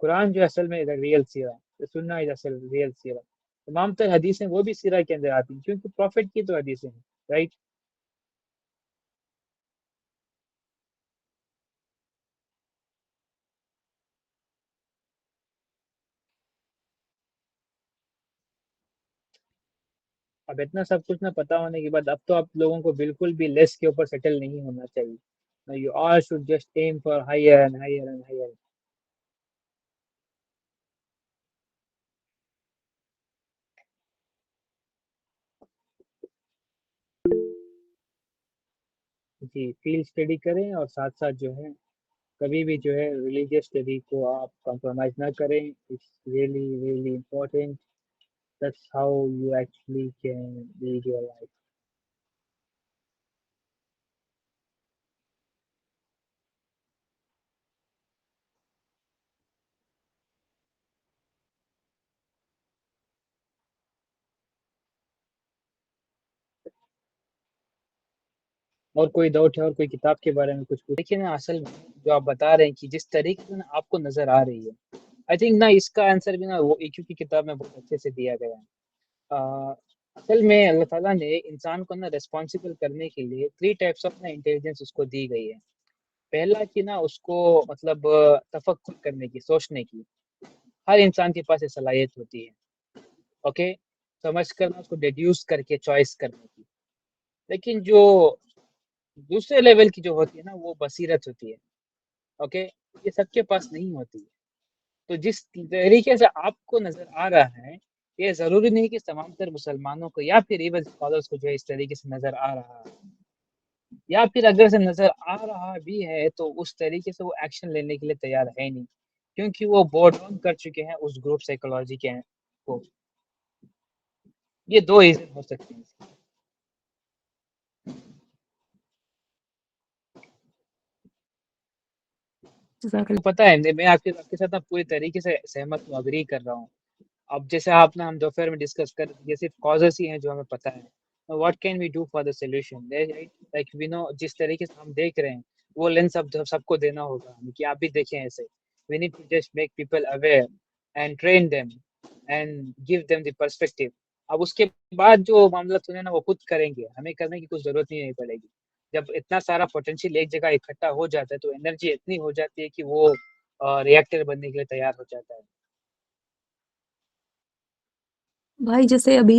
قرآن جو اصل میں ریئل سیرہ ہے، سننا اصل ریئل سیرہ. تمام تر حدیثیں وہ بھی سیرہ کے اندر آتی ہیں کیونکہ پروفٹ کی تو حدیثیں ہیں، رائٹ. اب اتنا سب کچھ نہ پتا ہونے کے بعد اب تو آپ لوگوں کو بالکل بھی لیس کے اوپر سیٹل نہیں ہونا چاہیے. You all should just aim for higher and higher and higher. جی فیلڈ اسٹڈی کریں اور ساتھ ساتھ جو ہے کبھی بھی جو ہے ریلیجیس اسٹڈی کو آپ کمپرومائز نہ کریں. It's really really important. That's how you actually can lead your life. اور کوئی ڈاؤٹ ہے اور کوئی کتاب کے بارے میں کچھ دیکھیے نا، اصل میں جو آپ بتا رہے ہیں کہ جس طریقے سے نا آپ کو نظر آ رہی ہے، آئی تھنک نا اس کا آنسر بھی نا وہ ایک کی کتاب میں بہت اچھے سے دیا گیا ہے. اصل میں اللہ تعالیٰ نے انسان کو نا ریسپانسبل کرنے کے لیے 3 ٹائپس آف نا انٹیلیجنس اس کو دی گئی ہے. پہلا کہ نا اس کو مطلب تفکر کرنے کی، سوچنے کی. ہر انسان کے پاس یہ صلاحیت ہوتی ہے، اوکے، سمجھ کر نا اس کو ڈیڈیوس کر کے چوائس کرنے کی. لیکن جو دوسرے لیول کی جو ہوتی ہے نا وہ بصیرت ہوتی ہے، اوکے، یہ سب کے پاس نہیں ہوتی ہے. تو جس طریقے سے آپ کو نظر آ رہا ہے یہ ضروری نہیں کہ تمام تر مسلمانوں کو یا پھر ایون اسکالرس کو جو ہے اس طریقے سے نظر آ رہا ہے، یا پھر اگر سے نظر آ رہا بھی ہے تو اس طریقے سے وہ ایکشن لینے کے لیے تیار ہے نہیں، کیونکہ وہ بورڈ ڈاؤن کر چکے ہیں اس گروپ سائیکولوجی کے ہیں کو. یہ 2 ریزن ہو سکتے ہیں. پتہ ہے میں آپ کے ساتھ پوری طریقے سے سہمت ہوں، اگری کر رہا ہوں. اب جیسے آپ نا ہم دوپہر میں ڈسکس کر، یہ صرف کازز ہی ہیں جو ہمیں پتہ ہے. What can we do for the solution, like we know جس طریقے سے ہم دیکھ رہے ہیں وہ لینس اب سب کو دینا ہوگا کہ آپ بھی دیکھیں ایسے. We need to just make people aware and train them and give them the perspective. اب اس کے بعد جو معاملہ سنے نا وہ خود کریں گے، ہمیں کرنے کی کچھ ضرورت نہیں پڑے گی. جب اتنا سارا پوٹینشیل ایک جگہ اکٹھا ہو جاتا ہے تو انرجی اتنی ہو جاتی ہے کہ وہ ریئیکٹر بننے کے لیے تیار ہو جاتا ہے. بھائی جیسے ابھی